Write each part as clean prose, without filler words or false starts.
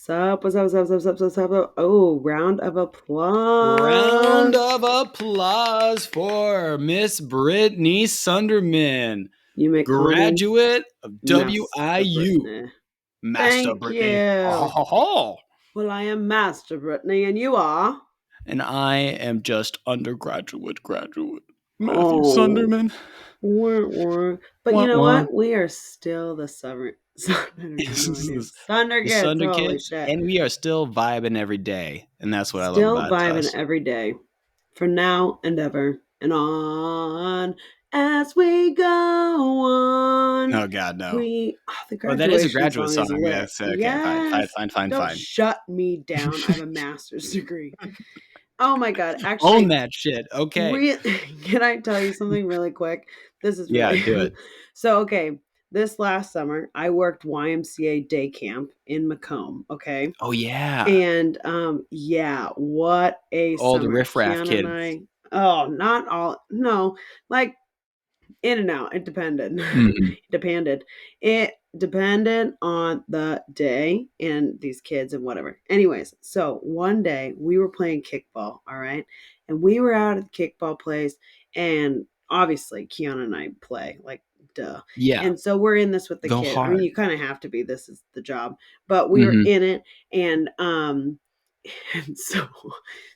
What's up? What's up? What's up? What's up? What's up? What's up? Oh, round of applause. Round of applause for Miss Brittany Sunderman, You may call me graduate of Master WIU. Brittany. Master Thank Brittany. you. Oh. Well, I am Master Brittany, and you are? And I am just undergraduate graduate. Matthew Sunderman. But you know what? We are still the Sunderkids. Holy shit. And we are still vibing every day. And that's what I love Still about vibing us. every day. For now and ever and on as we go on. Oh, God, no. The graduation that is a graduate song. song. Yes. Okay, yes. fine. Don't shut me down. I have a master's degree. Oh my God. Actually, own that shit. Okay. Can I tell you something really quick? This is really... Yeah, do it. So, okay. This last summer, I worked YMCA day camp in Macomb, okay? Oh, yeah. And, what a all summer. the riffraff Kiana kids. and I, not all, no, like, in and out. It depended. Mm-hmm. It depended on the day and these kids and whatever. Anyways, so one day we were playing kickball, all right? And we were out at the kickball place, and obviously Kiana and I play, like, duh. Yeah. And so we're in this with the Go kid. hard. I mean, you kind of have to be. This is the job. But we were in it, and so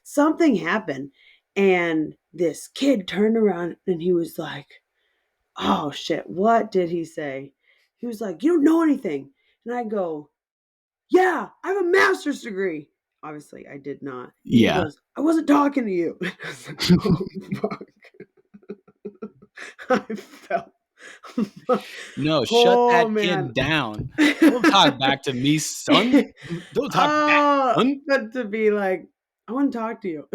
something happened, and this kid turned around and he was like, oh shit, what did he say? He was like, you don't know anything. And I go, yeah, I have a master's degree. Obviously, I did not. He goes, I wasn't talking to you. I was like, oh, fuck. I felt... No, shut that kid down. Don't talk back to me, son. Don't talk back, son. But to be like, I want to talk to you.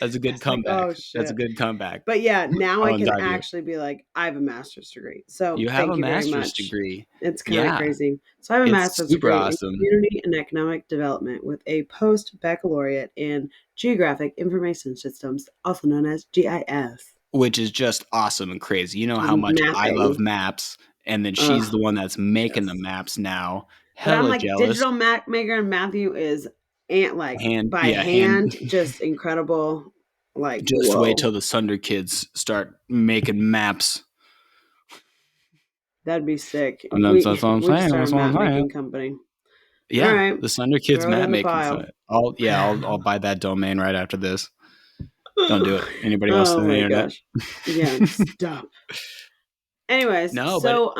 That's a good comeback. Like, oh, shit. That's a good comeback. But yeah, now I can actually be like, I have a master's degree. So you have a master's degree. It's kind of crazy. So I have a master's degree in Community and Economic Development with a post-baccalaureate in Geographic Information Systems, also known as GIS. Which is just awesome and crazy. You know how much I love maps, and then she's the one that's making the maps now. But I'm like, jealous. digital map maker, and Matthew is hand, just incredible. Like, just wait till the Sunderkids start making maps. That'd be sick. And that's what I'm saying. Start a map making company. Yeah, right. The Sunderkids map making company. I'll buy that domain right after this. Don't do it. Anybody else on the internet? Gosh. Yeah, stop. Anyways, so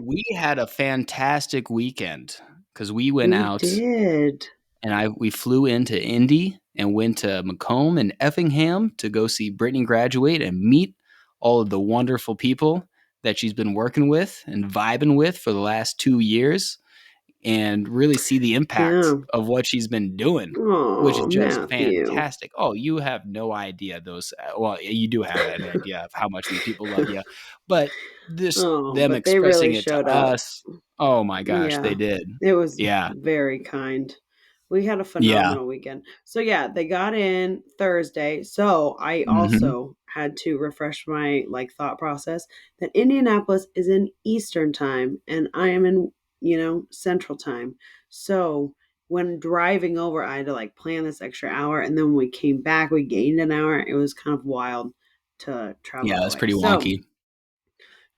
we had a fantastic weekend because we went out. Did. And we flew into Indy and went to Macomb and Effingham to go see Brittany graduate and meet all of the wonderful people that she's been working with and vibing with for the last 2 years, and really see the impact of what she's been doing, which is just fantastic. Oh, you have no idea you do have an idea of how much these people love you, but them expressing it to us. Oh my gosh, they did. It was very kind. We had a phenomenal weekend. So they got in Thursday. So I also had to refresh my thought process that Indianapolis is in Eastern time and I am in, Central time. So when driving over, I had to plan this extra hour. And then when we came back, we gained an hour. It was kind of wild to travel. Yeah, that's pretty wonky.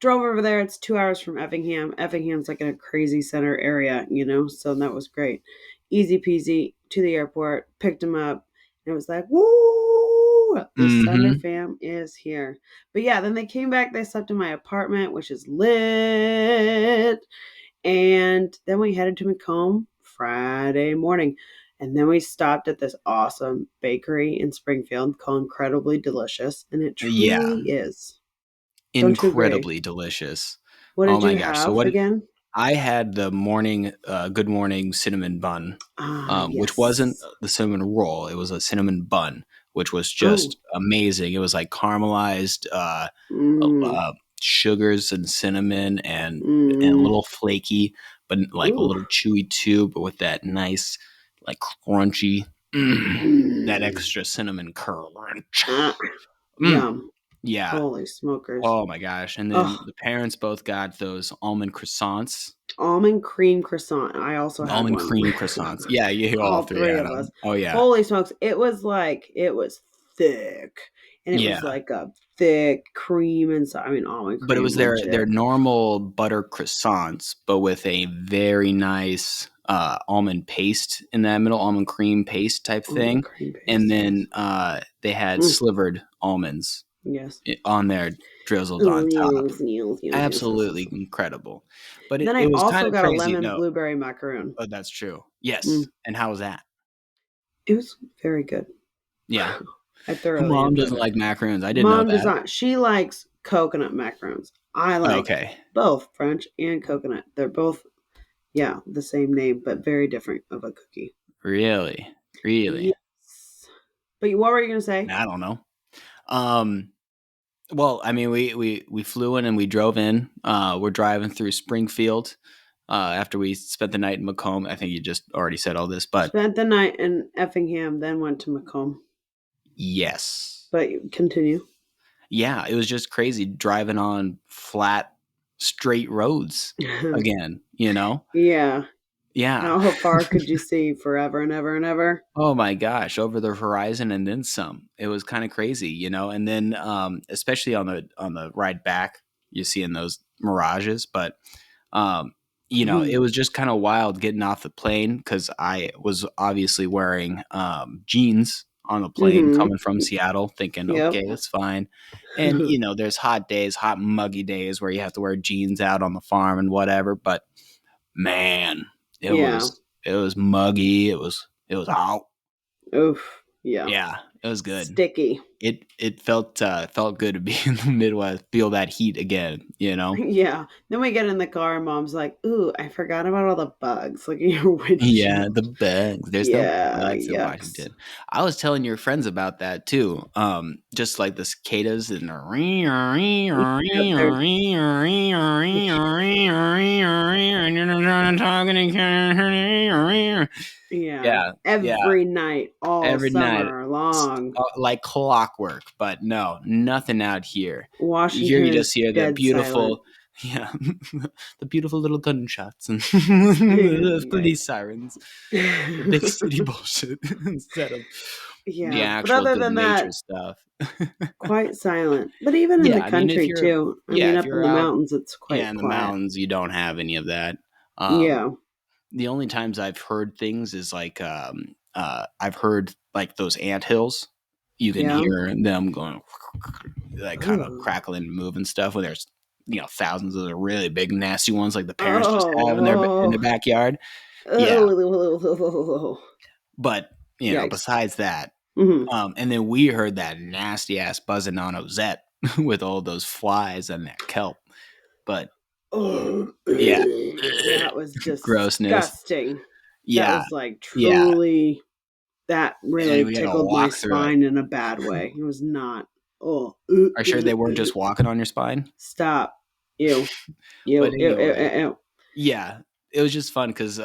Drove over there. It's 2 hours from Effingham. Effingham's in a crazy center area, so that was great. Easy peasy to the airport, picked him up, and it was like, woo, the Sunderfam is here. But then they came back, they slept in my apartment, which is lit, and then we headed to Macomb Friday morning, and then we stopped at this awesome bakery in Springfield called Incredibly Delicious, and it truly is. Incredibly delicious. What did you have again? I had the Good Morning cinnamon bun, which wasn't the cinnamon roll. It was a cinnamon bun, which was just amazing. It was like caramelized sugars and cinnamon and a little flaky, but a little chewy too, but with that nice, crunchy, that extra cinnamon crunch. Yum. Yeah. Holy smokers. Oh my gosh. And then Oh, the parents both got those almond croissants. almond cream croissant. I also had Almond one. cream croissants. Yeah, you all All three three had of them. us. Oh yeah. Holy smokes. It was thick. And it was Yeah. like a thick cream inside. I mean, almond But it cream, was their legit. normal butter croissants, but with a very nice almond paste in that middle, almond cream paste type Almond thing. cream And paste, then yes. they had Mm, slivered almonds yes. on there drizzled on top. Yes, yes, yes, yes, yes, yes. Absolutely incredible. But Then it I was kind also of got a crazy. lemon No, blueberry macaroon. oh, that's true. Yes. Mm, And how was that? it was very good. Yeah. I thoroughly Mom enjoyed doesn't it. like macaroons. I didn't know Mom does that. not. She likes coconut macarons. I like Okay. both French and coconut. They're both, yeah, the same name, but very different of a cookie. Really? Really? Yes. But what were you going to say? I don't know. Um, well, I mean, we flew in and we drove in. We're driving through Springfield after we spent the night in Macomb. I think you just already said all this, but Spent the night in Effingham, then went to Macomb. yes. But continue. Yeah, it was just crazy driving on flat, straight roads again, you know? Yeah. Yeah. How far could you see forever and ever and ever? Oh my gosh, over the horizon and then some. It was kind of crazy, you know. And then especially on the ride back, you're seeing those mirages, but um it was just kind of wild getting off the plane because I was obviously wearing jeans on the plane Mm-hmm. coming from Seattle, thinking, Yep. okay, that's fine. And there's hot days, hot muggy days where you have to wear jeans out on the farm and whatever. But man, it Yeah. was it was muggy. It was hot. Oof. Yeah. Yeah, it was good. Sticky. It felt good to be in the Midwest, feel that heat again, you know? Yeah. Then we get in the car and mom's like, ooh, I forgot about all the bugs. Look at your Yeah, windshield. the bugs. There's no Yeah. bugs in Yucks. Washington. I was telling your friends about that too. Just like the cicadas and the Yep, they're yeah. yeah, yeah. Every night, all Every night, summer long. like clockwork. But no, nothing out here. Here Washington you just is hear the dead silent. beautiful, yeah, the beautiful little gunshots and the Right. police sirens, the big city bullshit instead of the Yeah. But actual other good than nature that, stuff. quite silent. But even in Yeah, the I mean, country too. I mean, if up in you're the out, mountains, it's yeah, quite in the quiet. mountains, you don't have any of that. Um, Yeah. the only times I've heard things is like I've heard like those ant hills. You can Yeah. hear them going like kind of Ooh. crackling and moving stuff when there's thousands of the really big nasty ones like the parents just have in their Oh. backyard. Yeah, Oh. but Yikes. besides that, Hmm. and then we heard that nasty ass buzzing on Ozette with all those flies and that kelp. But Oh, yeah, that was grossness. disgusting. That Yeah, was like yeah, truly, that and really we had to tickled my walk through it. spine in a bad way. It was not. Oh, Are sure they weren't just walking on your spine? stop. Ew. But Ew. Ew. Ew. anyway, Ew. yeah, it was just fun because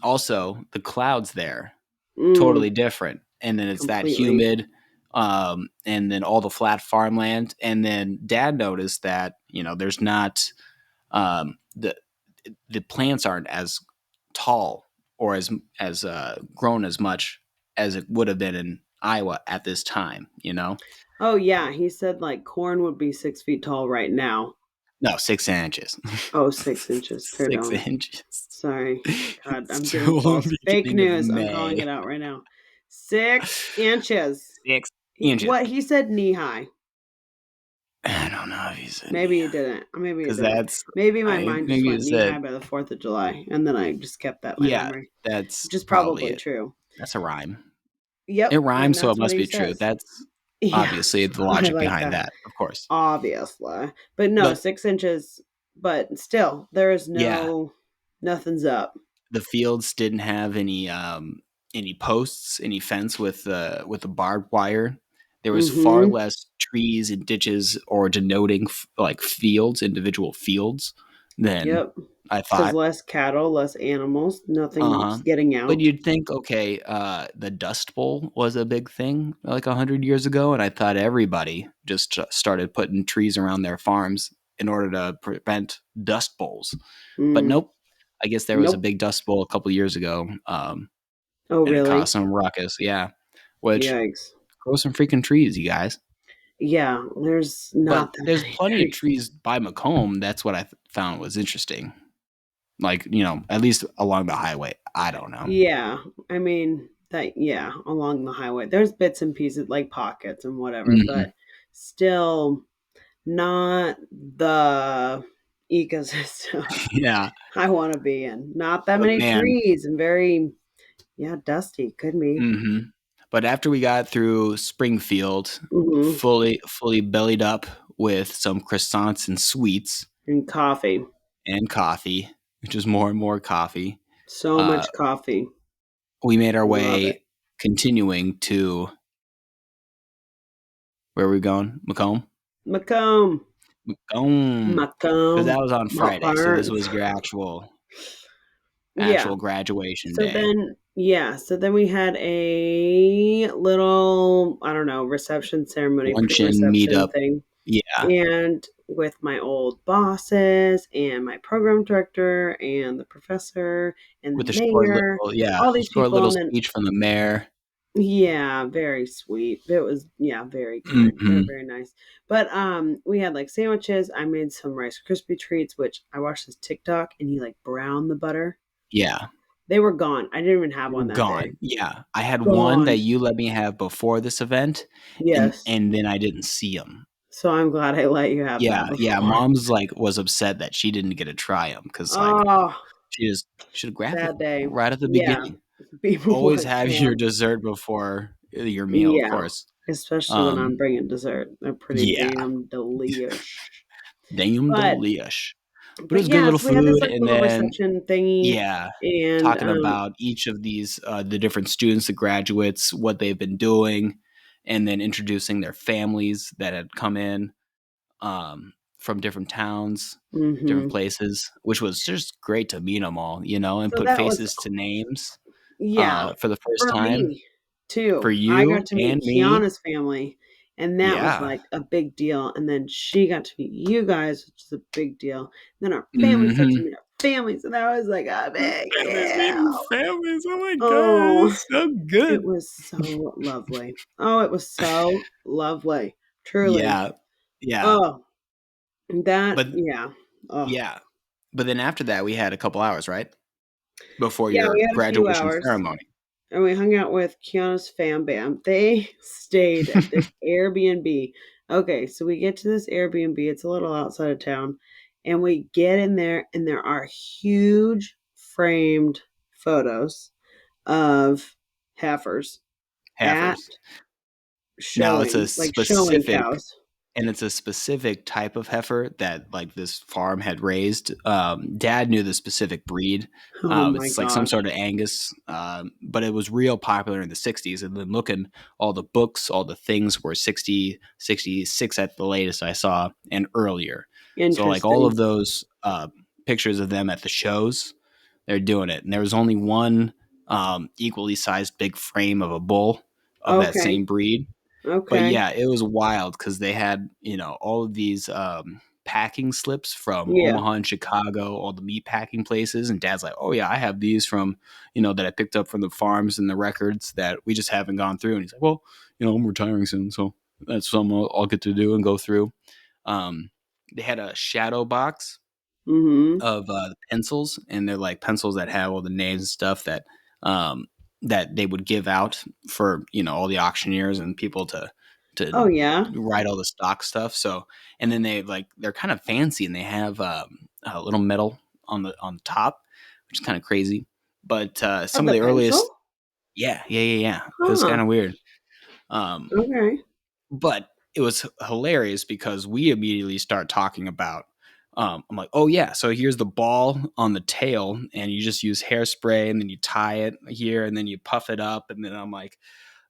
also the clouds there Mm, totally different, and then it's that completely. humid, and then all the flat farmland, and then Dad noticed that there's not the plants aren't as tall or as grown as much as it would have been in Iowa at this time. Oh, yeah. He said like corn would be 6 feet tall right now. No, 6 inches. Oh, 6 inches. Six Pardon. inches. Sorry. God, It's I'm giving still false fake beginning of news. I'm calling May. it out right now. 6 inches. Six He, inches. what he said knee high. I don't know if he said Maybe knee he didn't. Maybe he because didn't. that's Maybe my I mind just maybe you went knee high said by the 4th of July, and then I just kept that in my yeah. memory, That's which is probably probably it. true. That's a rhyme. It Yep, and rhymes, so it that's what must he be true. says. That's Yeah, obviously the I logic like behind that. that, of course. Obviously, but no, But 6 inches. But still, there is yeah, nothing's up. the fields didn't have any posts, any fence with the barbed wire. There was far Mm-hmm. less trees and ditches or denoting like fields, individual fields, than Yep. I Because thought. less cattle, less animals, Uh-huh. nothing's getting But out. you'd think, okay, the Dust Bowl was a big thing like 100 years ago, and I thought everybody just started putting trees around their farms in order to prevent dust bowls. But Mm, nope. I guess there was a nope. big dust bowl a couple years ago, Oh, and it really? caused some ruckus. Yeah, which Yikes. grow some freaking trees, you guys. Yeah, there's But not that there's many plenty of trees. trees by Macomb. That's what I found was interesting. Like, at least along the highway. I don't know. Yeah, I mean that. Yeah, along the highway, there's bits and pieces like pockets and whatever, Mhm. but still not the ecosystem Yeah. I want to be in. Not that But many man, trees and very, yeah, dusty. Could be. mhm. But after we got through Springfield, Hmm. fully bellied up with some croissants and sweets And coffee. and coffee, which is more and more coffee, So uh, much coffee. we made our Love it. way continuing to where were we going? Macomb? Macomb. Macomb. Because that Macomb. was on Mount Friday. So this Barnes. was your actual Yeah. graduation So day. then, yeah. So then we had a little, I don't know, reception ceremony, Luncheon pre-reception meetup. thing. Yeah. And with my old bosses and my program director and the professor and With the a short mayor, little yeah, all a these short people. little And then, speech from the mayor. yeah, very sweet. It was, yeah, very kind. Very, Mhm. very nice. But we had like sandwiches. I made some Rice Krispie treats, which I watched this TikTok and you like brown the butter. Yeah. They were gone. I didn't even have They were one that day. gone. Yeah. I had one that Gone. you let me have before this event, and Yes. and then I didn't see them. So I'm glad I let you have that Yeah, yeah, before. mom's, was upset that she didn't get to try them because Oh, she just should have grabbed it sad day. right at the Yeah. beginning. Be Always more have your canned. dessert before your meal, of Yeah. course. Especially when I'm Um, bringing dessert. They're pretty yeah. damn delish. Damn But delish. But it but was good yeah, little so we had this food, like and little then reception thingy yeah, and talking about each of these, the different students, the graduates, what they've been doing, and then introducing their families that had come in, from different towns, different mhm. places, which was just great to meet them all, and So put that was, faces to names, yeah, for the first for time me for too. I got you to and meet me. Kiana's family, and that was Yeah. like a big deal. And then she got to meet you guys, which is a big deal. Then our families got to Mhm. meet our families, and that was like a big Families meeting deal. families. Oh my god, Oh, it's so it good. was so lovely. Oh, it was so lovely. Truly. Yeah. Yeah. Oh, that, But yeah. Oh, yeah. But then after that, we had a couple hours, right? Before yeah, we your had a few graduation hours. ceremony. And we hung out with Kiana's fam bam. They stayed at this Airbnb. Okay, so we get to this Airbnb. It's a little outside of town. And we get in there, and there are huge framed photos of heifers at Heifers. Now it's a showing, like showing specific cows. and it's a specific type of heifer that this farm had raised. Dad knew the specific breed. Oh my It's like some gosh. sort of Angus, but it was real popular in the 60s. And then looking, all the books, all the things were 60, 66 at the latest I saw, and earlier. So like all Interesting. of those pictures of them at the shows, they're doing it. And there was only one equally sized big frame of a bull of that Okay. same breed, but Okay. yeah, it was wild because they had, all of these packing slips from Yeah. Omaha and Chicago, all the meat packing places. And Dad's like, oh, yeah, I have these from, that I picked up from the farms and the records that we just haven't gone through. And he's like, well, I'm retiring soon. So that's something I'll get to do and go through. They had a shadow box Mm-hmm. of pencils, and they're like pencils that have all the names and stuff um, that they would give out for all the auctioneers and people to Oh yeah. write all the stock stuff. So, and then they're kind of fancy, and they have a little metal on the top, which is kind of crazy. But Of some of the the earliest, pencil? yeah, it was kind Huh. of weird. Um, Okay. but it was hilarious because we immediately start talking about. I'm like, oh yeah, so here's the ball on the tail, and you just use hairspray, and then you tie it here, and then you puff it up, and then I'm like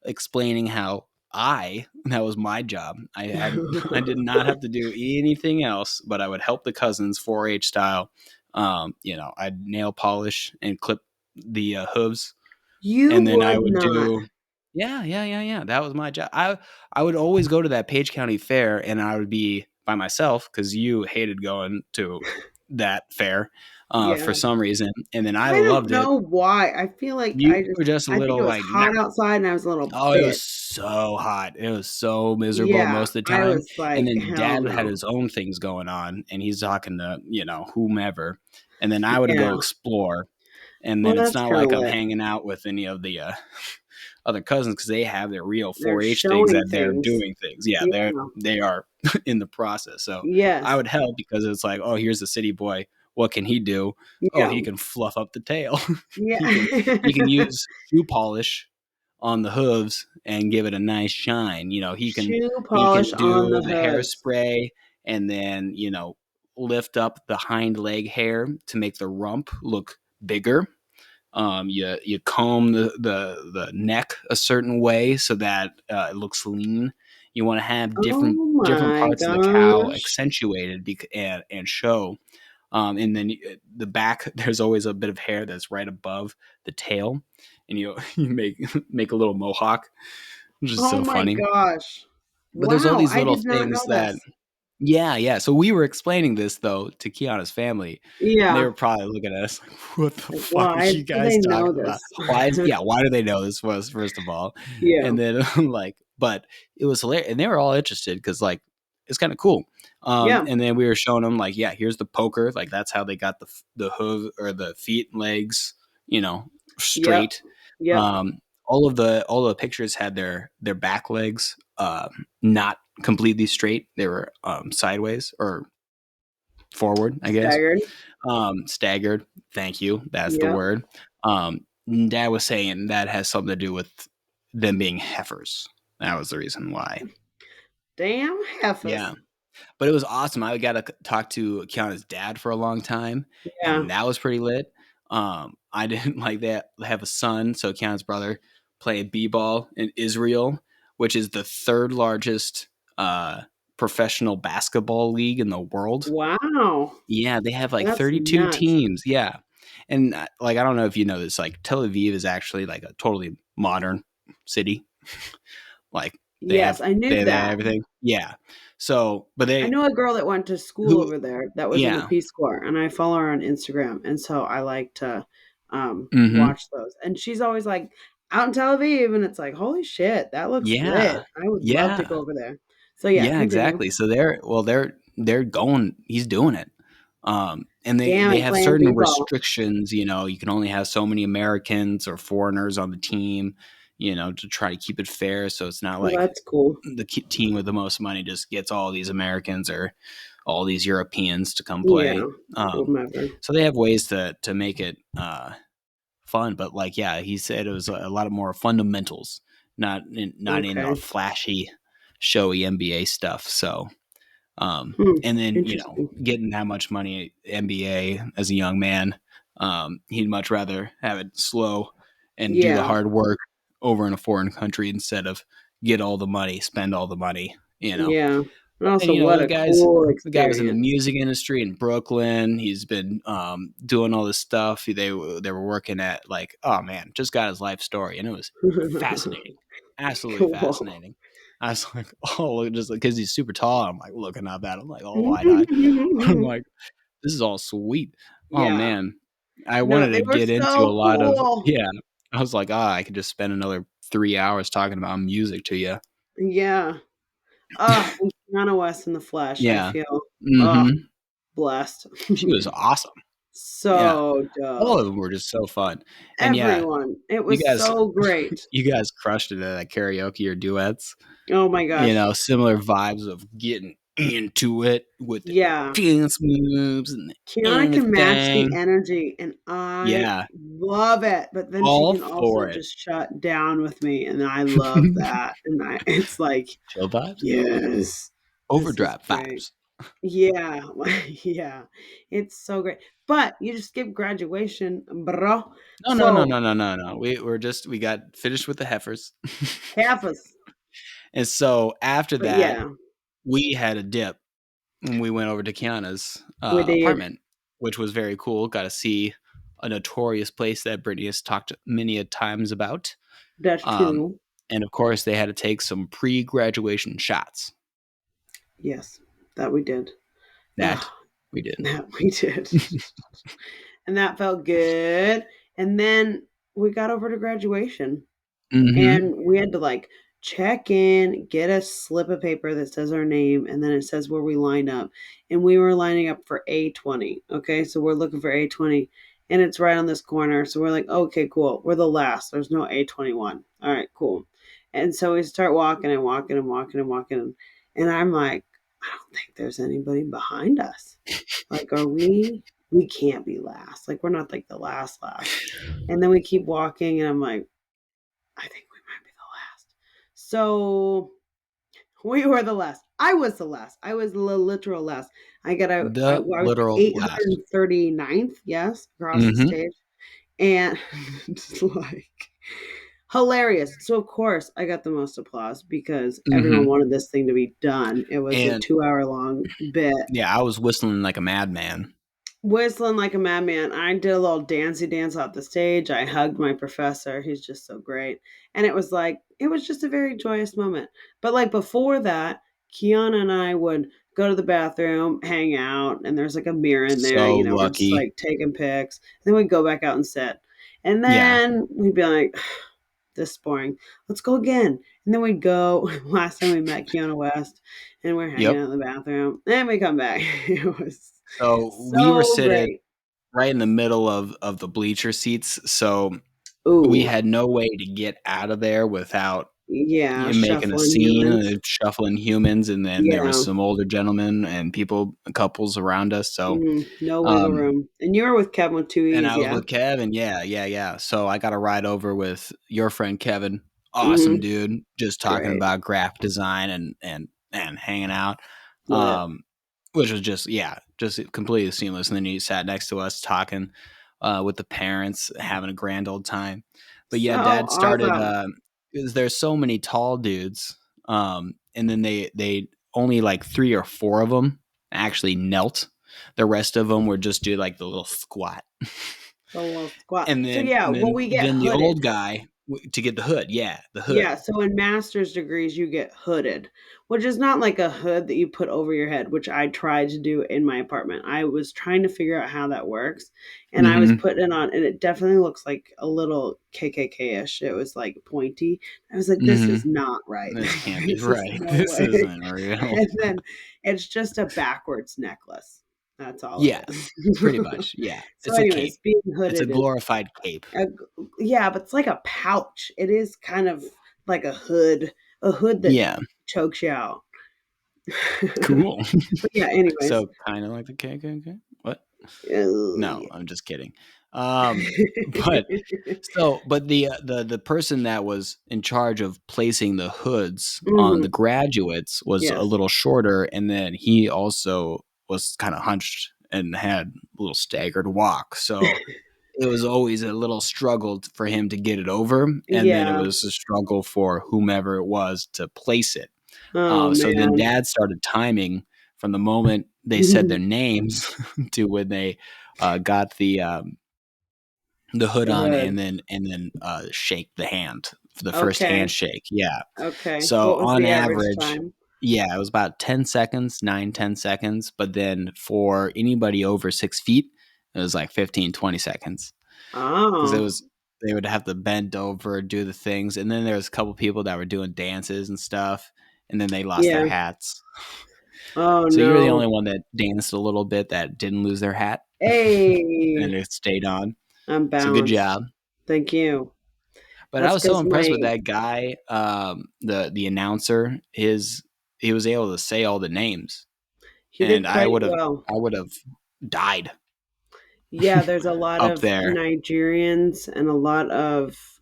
explaining how that was my job. I had I did not have to do anything else, but I would help the cousins 4-H style, I'd nail polish and clip the hooves, You and then I would would not. do yeah. That was my job. I would always go to that Page County Fair, and I would be by myself because you hated going to that fair Yeah. for some reason, and then I I don't loved it. know why. I feel like You were just a I think it little was like, nah. hot outside and I was a little Oh, it was bitch. so hot. It was so miserable Yeah, most of the I time. was And like, then hell dad had no. his own things going on, and he's talking to, whomever. And then I would Yeah. go explore. And Well, then it's that's not kind of like I'm lit. hanging out with any of the other cousins because they have their real They're 4-H things showing that they're things. doing things. Yeah, Yeah. they are in the process. So I Yes. would help because it's like, oh, here's the city boy. What can he do? Oh, Yeah. he can fluff up the tail. Yeah. he can use shoe polish on the hooves and give it a nice shine. Shoe He polish can on do the the hooves. hairspray and then, lift up the hind leg hair to make the rump look bigger. You comb the neck a certain way so that it looks lean. You want to have different Oh different my parts of the cow gosh. accentuated and show. And then the back, there's always a bit of hair that's right above the tail, and you you make a little mohawk, which is Oh so my funny. gosh. But there's all Wow, these I little did not things know that this. yeah. So we were explaining this though to Kiana's family, and they Yeah. were probably looking at us like, "What the Like, fuck are why you do guys they know talking about? this? Why is yeah? Why do they know this was first of all?" Yeah. And then like, but it was hilarious, and they were all interested because like it's kind of cool. Yeah. And then we were showing them like, yeah, here's the poker, like that's how they got the hoof or the feet and legs, Yep. straight. Yep. Um, all the pictures had their back legs not completely straight. They were sideways or forward, I guess. Staggered. Staggered. Thank you. That's the Yep. word. Dad was saying that has something to do with them being heifers. That was the reason why. Damn heifers. Yeah. But it was awesome. I got to talk to Kiana's dad for a long time, Yeah. and that was pretty lit. I didn't like that. Have a son, so Kiana's brother played b-ball in Israel, which is the third largest uh, professional basketball league in the world. Wow. Yeah, they have like That's 32 nuts. teams. Yeah, and like I don't know if you know this, like Tel Aviv is actually like a totally modern city. Like they Yes, have I knew they have that. everything. Yeah. So, but I they know a girl that went to school who over there that was in the yeah. Peace Corps, and I follow her on Instagram, and so I like to Mhm. watch those. And she's always like out in Tel Aviv, and it's like, holy shit, that looks lit. Yeah. I would love to Yeah. go over there. So yeah, Yeah, continue. exactly. So they're going he's doing it. And Damn they it, have playing certain b-ball. restrictions, you can only have so many Americans or foreigners on the team, to try to keep it fair. So it's not Well, like that's cool. the team with the most money just gets all these Americans or all these Europeans to come Yeah, play. Um, whomever. so they have ways to make it fun, but like yeah, he said it was a lot of more fundamentals, not in Okay. flashy, showy NBA stuff. So and then Interesting. getting that much money at NBA as a young man, he'd much rather have it slow and do the Yeah, hard work over in a foreign country instead of get all the money, spend all the money. yeah. And And also, what a cool the guy was in the experience. music industry in Brooklyn. He's been doing all this stuff. They were working at like, oh man, just got his life story, and it was fascinating, absolutely Cool. fascinating. I was like, oh, just because he's super tall. I'm like looking up at him, like all wide eyed. I'm like, this is all sweet. Oh Yeah. man, I No, wanted they to were get into a so lot of cool. yeah. I was like, I could just spend another 3 hours talking about music to you. Yeah. And Kiana West in the flesh. I Yeah. feel, oh, Hmm. blessed. She was awesome. Yeah. So All dope. of them were just so fun. And yeah, Everyone. It you was guys so great. you guys crushed it at karaoke or duets. Oh my gosh. Similar vibes of getting into it with the Yeah. dance moves and Kiana can match the everything. energy, and I Yeah, love it. But then she all can also for it. just shut down with me, and I love that. And it's like, Chill vibes, yes, this is overdrive great. vibes. Yeah, yeah, it's so great. But you just skipped graduation, bro. No, no, no, So no, no, no, no. We got finished with the heifers, half us, and so after but that, yeah, we had a dip when we went over to Kiana's we did. apartment which was very cool. Got to see a notorious place that Brittany has talked many a times about. That's Um, true. and of course, they had to take some pre-graduation shots. Yes, that we did. That Oh, we did. that we did. And that felt good. And then we got over to graduation. Mm-hmm. And we had to like check in, get a slip of paper that says our name, and then it says where we line up. And we were lining up for A20. Okay, so we're looking for A20, and it's right on this corner. So we're like, okay, cool. We're the last. There's no A21. All right, cool. And so we start walking and walking and walking and walking. And I'm like, I don't think there's anybody behind us. Like, are we? We can't be last. Like, we're not like the last. And then we keep walking, and I'm like, I think we might be the last. So we were the last. I was the last. I was the literal last. I The was literal last. 839th, yes, across the Mm-hmm. stage. And just like hilarious. So of course I got the most applause because everyone Mm-hmm. wanted this thing to be done. It was a And 2 hour long bit. yeah, I was whistling like a madman. Whistling like a madman. I did a little dancey dance off the stage. I hugged my professor. He's just so great. And it was like, it was just a very joyous moment. But like before that, Kiana and I would go to the bathroom, hang out, and there's like a mirror in there. So You know, we're just lucky. like taking pics. Then we'd go back out and sit. And Yeah. then we'd be like, this is boring. Let's go again. And then we'd go. Last time we met Kiana West, and we're hanging Yep. out in the bathroom. And we come back. It was So we were so sitting great. right in the middle of the bleacher seats, so we Ooh, had no way to get out of there without yeah, making a shuffling scene, humans. shuffling humans, and then there was Yeah, some older gentlemen and people, couples around us. So, no wiggle um, room. And you were with Kevin with two and E's, I was yeah? with Kevin. Yeah, yeah, yeah. So I got a ride over with your friend Kevin. Awesome Mhm, dude. Just talking great. about graphic design and hanging out. Lit. Um, which was just just completely seamless. And then he sat next to us talking with the parents, having a grand old time. But So yeah, Dad started. awesome. Because there's so many tall dudes, and then they only like three or four of them actually knelt. The rest of them were just do like the little squat. The little squat. and So then yeah, and well, then we get then the hooded. old guy to get the hood. Yeah, the hood. Yeah, so in master's degrees, you get hooded, which is not like a hood that you put over your head, which I tried to do in my apartment. I was trying to figure out how that works, and I was Mm-hmm. putting it on, and it definitely looks like a little KKK-ish. It was like pointy. I was like, this is Mm-hmm. not right. This can't be This is right. no This way. isn't real. And then it's just a backwards necklace. That's all it Yeah, is. pretty much. Yeah, So, it's a anyways, cape. being It's a hooded is glorified cape. a, yeah, but it's like a pouch. It is kind of like a hood that Yeah, chokes you out. cool. But yeah, anyways. So kind of like the KKK. What? Oh, No, yeah. I'm just kidding. Um, but but the person that was in charge of placing the hoods on the Mhm. graduates was a Yes. little shorter, and then he also was kind of hunched and had a little staggered walk. So it was always a little struggle for him to get it over, and then it Yeah. was a struggle for whomever it was to place it. Oh, So then man. Dad started timing from the moment they said their names to when they got the hood The on, hood. and then shake the hand for the first Okay. handshake. Yeah. Okay. So What was on the average average, time? yeah, it was about 10 seconds, 9, 10 seconds. But then for anybody over 6 feet, it was like 15, 20 seconds because it Oh, was they would have to bend over, do the things, and then there was a couple people that were doing dances and stuff, and then they lost their yeah. hats. Oh, So you were the no. only one that danced a little bit that didn't lose their hat, and Hey, it stayed on. I'm So good balanced. job. Thank you. But I That's was so because impressed with my that guy, the announcer. He was able to say all the names, he and did quite well. I would have died Yeah, there's a lot up of there. Nigerians and a lot of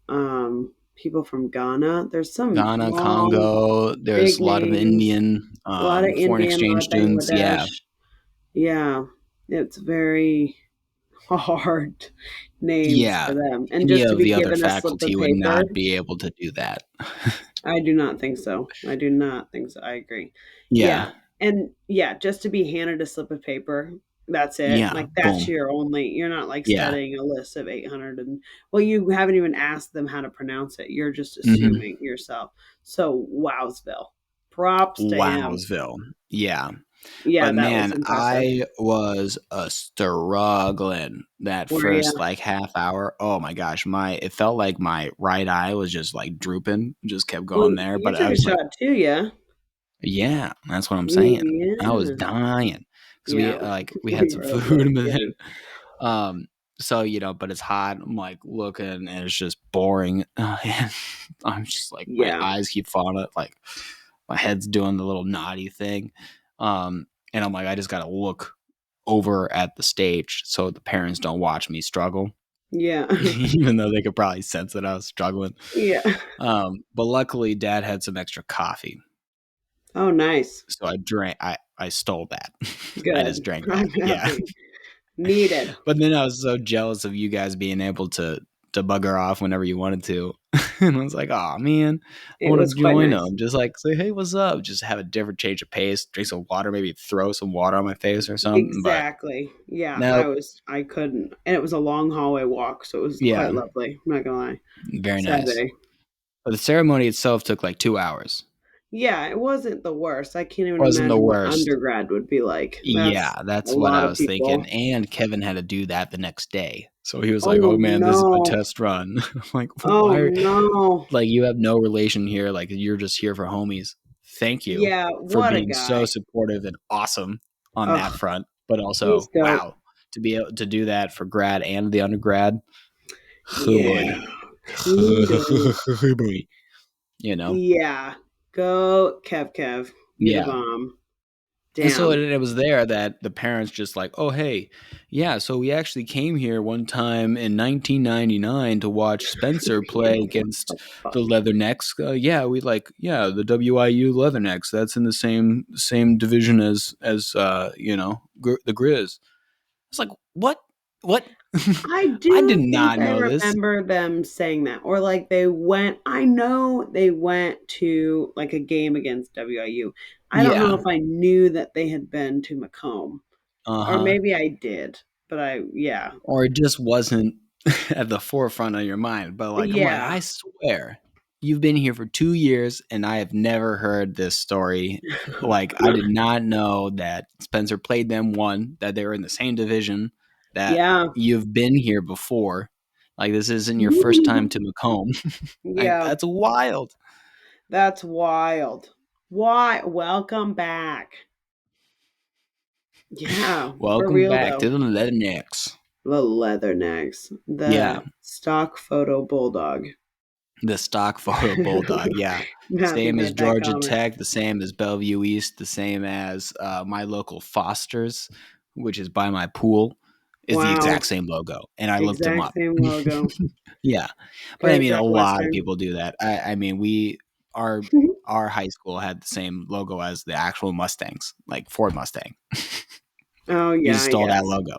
people from Ghana. There's some Ghana, long, Congo. There's big a lot of names, Indian, a lot of foreign Indian, a lot exchange of students. Yeah, Bangladesh. Yeah, it's very hard names for yeah. them. And Any just to of be the other given a slip of faculty would paper, not be able to do that. I do not think so. I do not think so. I agree. Yeah. Yeah. And yeah, just to be handed a slip of paper That's it. Yeah, Like that's boom. your only. You're not like Yeah. studying a list of 800 and well, you haven't even asked them how to pronounce it. You're just Mhm. assuming yourself. So Wowsville. Props to him. Wowsville. Yeah. Yeah, But that was man, impressive. I was a struggling that Were you? first like half hour. Oh my gosh, my it felt like my right eye was just like drooping, just kept Well, going there. you But I took a was like, shot too, yeah. yeah, that's what I'm saying. I was Yeah. dying because Yeah. we had You some were a food little and then kid. so but it's hot. I'm like looking and it's just boring. And I'm just like my Yeah. eyes keep falling out, like my head's doing the little naughty thing. And I'm like, I just gotta look over at the stage so the parents don't watch me struggle, Yeah. even though they could probably sense that I was struggling. Yeah. But luckily, Dad had some extra coffee, Oh, nice. so I stole that. I just Good. drank that. I'm Yeah. happy. Needed. But then I was so jealous of you guys being able to bugger off whenever you wanted to. And I was like, oh man, I It want to was quite join nice. them. Just like say, hey, what's up? Just have a different change of pace, drink some water, maybe throw some water on my face or something. But Exactly. Yeah, nope. I couldn't. And it was a long hallway walk, so it was Yeah, quite lovely. I'm not gonna lie. very Sad nice. day. But the ceremony itself took like 2 hours. Yeah, it wasn't the worst. I can't even Wasn't the imagine what worst. undergrad would be like. That's Yeah, a that's what lot I of was thinking. people. And Kevin had to do that the next day. So he was like, Oh oh man, this is a no. test run. I'm like, Oh why? no. Like you have no relation here. Like you're just here for homies. Thank you Yeah, for what a being so guy. supportive and awesome on that Oh, front. But he's also, dope. wow, to be able to do that for grad and the undergrad, oh Yeah. boy, Kudos. oh boy, you know, Yeah. Go Kev. You the yeah. bomb. And so Damn. it was there that the parents just like, oh hey, yeah. So we actually came here one time in 1999 to watch Spencer play What against the fuck? the Leathernecks. Yeah, we like the WIU Leathernecks. That's in the same division as the Grizz. It's like what? I I did do think not I know this. remember them saying that. Or like I know they went to like a game against WIU. I don't know Yeah. if I knew that they had been to Macomb. Uh Or huh. maybe I did. But yeah. Or it just wasn't at the forefront of your mind. But like, I'm like, Yeah. I swear, you've been here for 2 years, and I have never heard this story. Like, I did not know that Spencer played them one, that they were in the same division, that Yeah. you've been here before. Like, this isn't your first time to Macomb. Like, Yeah. that's wild. That's wild. Why? Welcome back. Yeah, for Welcome real back though. to the Leathernecks. The leathernecks, Yeah, the stock photo bulldog. the stock photo bulldog. Yeah. Matthew Same as made that Georgia comment. Tech, the same as Bellevue East, the same as my local Foster's, which is by my pool, is the exact Wow, same logo. And I looked them exact up. same logo. Yeah. But I Great mean, a job, lot of Western. people do that. I mean, our, our high school had the same logo as the actual Mustangs, like Ford Mustang. Oh You yeah, just I stole that guess. logo.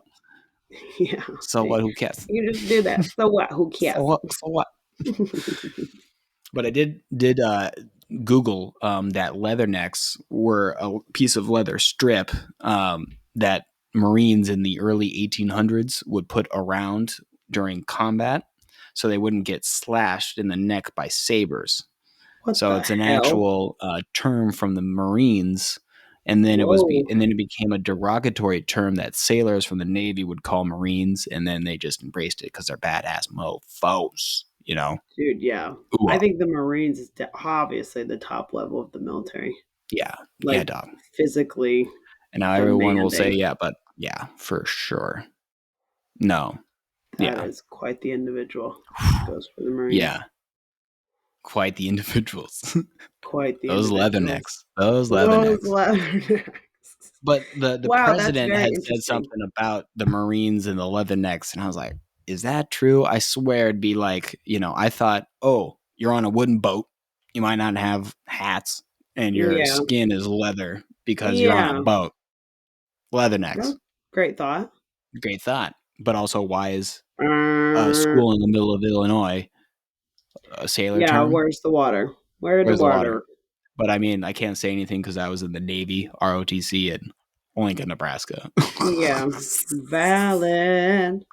Yeah, So what? Who cares? you just do that. So what? Who So cares? what? So what? But I did Google that leathernecks were a piece of leather strip that Marines in the early 1800s would put around during combat so they wouldn't get slashed in the neck by sabers. What So the it's an hell? actual term from the Marines. And then Whoa, it became a derogatory term that sailors from the Navy would call Marines, and then they just embraced it because they're badass mofos, you know. dude. Yeah, Ooh, I think the Marines is obviously the top level of the military, yeah, yeah, like dog. physically And now everyone will say, demanding. yeah, but yeah, for sure. No, That yeah, is quite the individual. Goes for the Marines. yeah, quite the individuals. Quite the Those individuals. leathernecks, those Those leathernecks. leathernecks. But the Wow, that's president very had said interesting. something about the Marines and the leathernecks, and I was like, is that true? I swear it'd be like, I thought, oh, you're on a wooden boat. You might not have hats, and your Yeah. skin is leather because you're on a Yeah. boat. Leathernecks. No, great thought. Great thought. But also, why is a Uh, school in the middle of Illinois a sailor yeah, term? where's the water? Where the Where's the water? water? But I mean, I can't say anything because I was in the Navy, ROTC, and Lincoln, Nebraska. Yeah. Valid.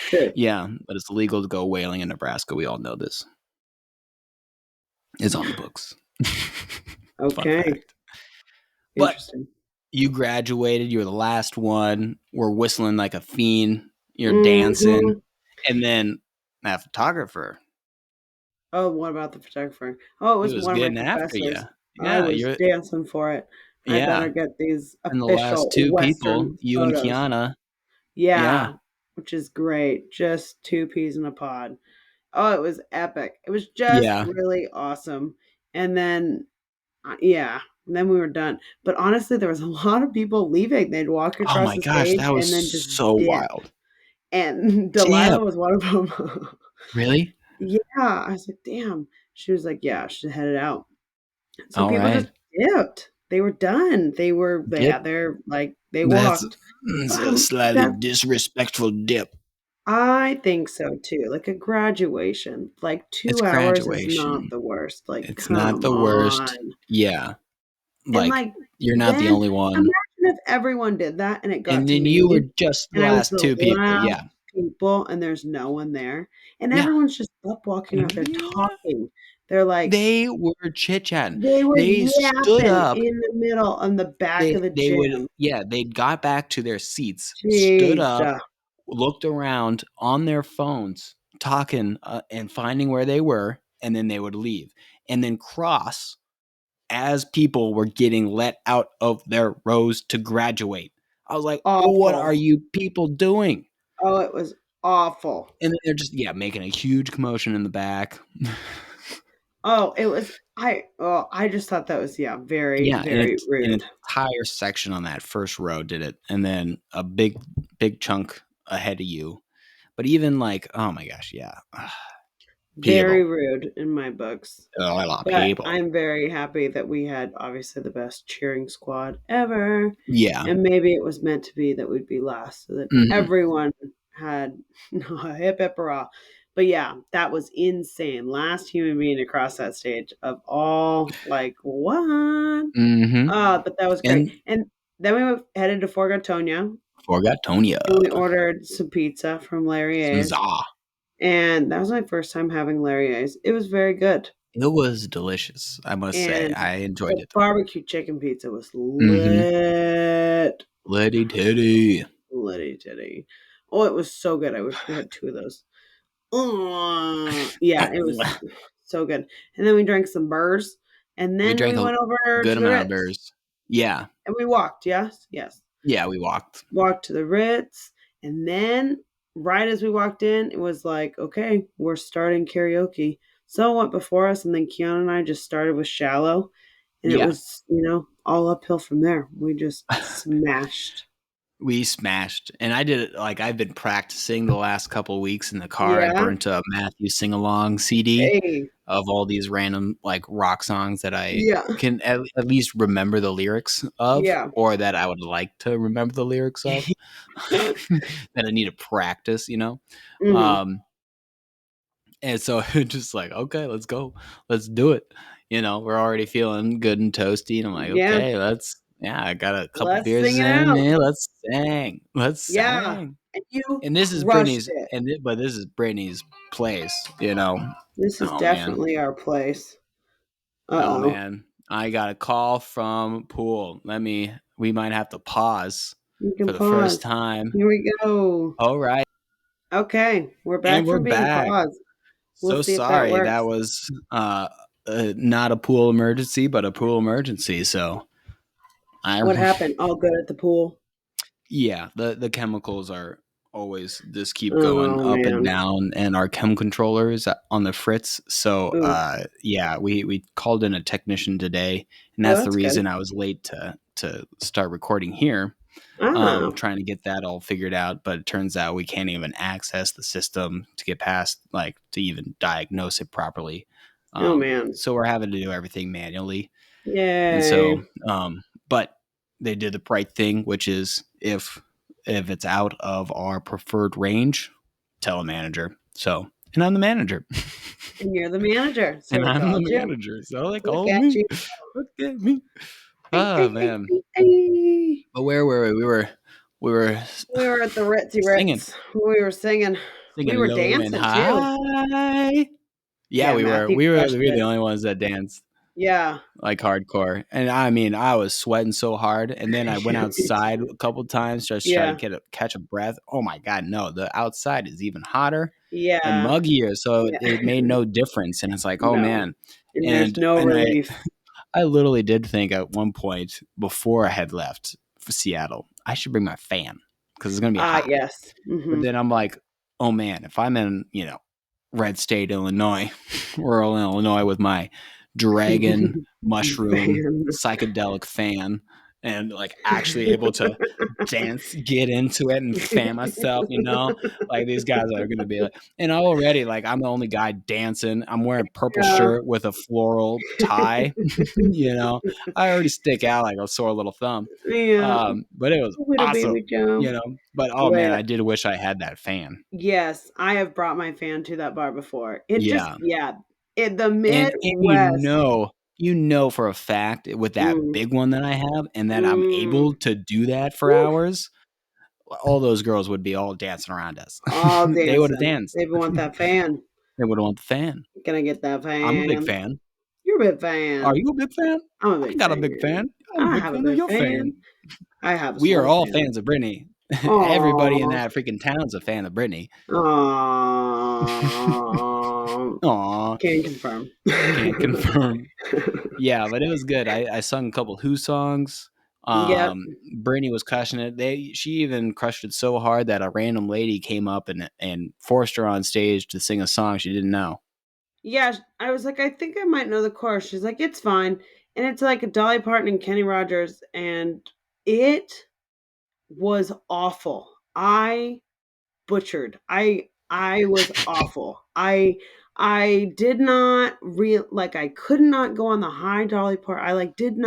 True. Yeah, but it's illegal to go whaling in Nebraska. We all know this. It's on the books. Fun Okay. fact. But Interesting. you graduated. You were the last one. We're whistling like a fiend. You're dancing. Hmm. And then that photographer, Oh, what about the photographer? Oh, it he was was one of my getting after you. professors. I Yeah, was you're dancing for it. I better yeah. get these And the last official two people, Western you and photos. Kiana. Yeah. Yeah, which is great. Just two peas in a pod. Oh, it was epic. It was just Yeah. really awesome. And then, yeah, and then we were done. But honestly, there was a lot of people leaving. They'd walk Oh across my the gosh, stage that was and then just so dip. wild. And Dip. Delilah was one of them. Really? Yeah, I was like, damn. She was like, yeah, she headed out. So All people just right. dipped. They were done. They Dip. had their like they That's walked. a slightly That disrespectful dip. I think so too. Like a graduation, like It's 2 hours is not graduation. the worst. Like, It's not come the worst. on. Yeah. And Like, like you're not the then only one. imagine if everyone did that and it got And to then you were me just the and I was last the two people. last Yeah. people and there's no one there. And Yeah. everyone's just up walking around. They're Yeah. talking. They're like They were chit chatting. they were They stood yapping up. in the middle on the back of the They would, gym. yeah, they got back to their seats, stood up, Jesus. looked around on their phones, talking and finding where they were, and then they would leave and then cross as people were getting let out of their rows to graduate. I was like, what are Awful. you people doing? Oh, it was awful. And then they're just, yeah, making a huge commotion in the back. Oh, it was I just thought that was, yeah, very, Yeah, and very it's an rude. entire section on that first row did it, and then a big chunk ahead of you. But even like, oh my gosh, yeah, Very people, rude in my books. a lot of But people. I'm very happy that we had obviously the best cheering squad ever. Yeah. And maybe it was meant to be that we'd be last so that Mhm. everyone had a hip hip hurrah. But yeah, that was insane. Last human being to cross that stage of all, like, what? Mhm. But that was great. And And then we headed to Fort Gatonia forgot Tonya. and we ordered some pizza from Larry Some A's. za. And that was my first time having Larry A's. It was very good. It was delicious, I must say. And I enjoyed the it. barbecue chicken pizza was Mhm. lit. Liddy titty. Litty titty. Oh, it was so good. I wish we had two of those. Yeah, it was so good. And then we drank some burrs. And We then drank we a went over good to the amount of Ritz. beers. Yeah. And we walked, yes? Yes. Yeah, we walked. Walked to the Ritz. And then right as we walked in, it was like, okay, we're starting karaoke. So went before us, and then Kiana and I just started with Shallow. And it Yeah. was, all uphill from there. We just smashed. We smashed, and I did it like I've been practicing the last couple weeks in the car. I Yeah. burnt a Matthew sing along CD Hey. of all these random like rock songs that I Yeah. can at least remember the lyrics of, Yeah. or that I would like to remember the lyrics of, that I need to practice. Hmm. Um, and so just like, okay, let's go, let's do it. We're already feeling good and toasty, and I'm like, Yeah. okay, yeah, I got a couple Let's beers sing it in out. me. Let's Yeah. sing. And you And this is crushed Brittany's, it. but this is Brittany's place. This is Oh man, definitely our place. oh Uh-oh. man, I got a call from Pool. We might have to pause You for can the first pause. time. Here we go. All right, Okay. We're and back we're from being back. paused. We'll So see if that sorry, that works. was not a pool emergency, but a pool emergency. So I What happened? All good at the pool. Yeah, the chemicals are always just keep going Oh up and man. down, and our chem controller is on the fritz. So Ooh. yeah, we called in a technician today, and Oh, that's the that's good. reason I was late to start recording here. Ah. Trying to get that all figured out, but it turns out we can't even access the system to get past, like, to even diagnose it properly. Oh man. So we're having to do everything manually. And so, Yay. but they did the right thing, which is if it's out of our preferred range, tell a manager. So, and I'm the manager, And you're the manager, so and we I'm the called you. manager. So they Look called at me. you. Look at me. Ay, Oh ay, ay, man. ay, ay. But where were we? We were We were at the Ritzy singing, Ritz. We were singing. We singing were low and dancing too. high. Yeah, Yeah, we were. Matthew We crushed were the it. only ones that danced Yeah. like hardcore. And I mean, I was sweating so hard. And then I went Yeah, me outside too. a couple times just to try to Yeah. catch a breath. Oh my god, no! The outside is even hotter and Yeah. muggier, so Yeah. it made no difference. And it's like, oh No. man. And there's And no and relief. I literally did think at one point before I had left for Seattle, I should bring my fan because it's gonna be Ah, hot. yes. But Mhm. then I'm like, oh man, if I'm in, red state Illinois, rural Illinois with my dragon mushroom Fan. psychedelic fan and like actually able to dance, get into it and fan myself, like these guys are gonna be like, and already like I'm the only guy dancing. I'm wearing a purple Yeah. shirt with a floral tie, I already stick out like a sore little thumb. Yeah. But it was Little awesome, baby Joe. but oh man, Lit. I did wish I had that fan. Yes, I have brought my fan to that bar before. It just Yeah. yeah, in the And Midwest. for a fact with that Mm, big one that I have and that I'm mm, able to do that for woo, hours, all those girls would be all dancing around us. all They would have dancing. danced. They want that fan. They would have want the fan. Can I get that I'm a big fan? fan. You're a big Are fan. you a big fan? I'm a I big got a big fan. fan. I'm a I big have a fan of big your fan. fan. I have a We are small all fan. fans of Brittany. Everybody in Aw. that freaking town's a fan of Brittany. Aw. Aw, Can confirm. can't confirm. Yeah, but it was good. I sung a couple Who songs. Yep. Brittany was crushing it. She even crushed it so hard that a random lady came up and forced her on stage to sing a song she didn't know. Yeah, I was like, I think I might know the chorus. She's like, it's fine. And it's like a Dolly Parton and Kenny Rogers, and it was awful. I butchered. I was awful. I did not real like I could not go on the high Dolly part. I did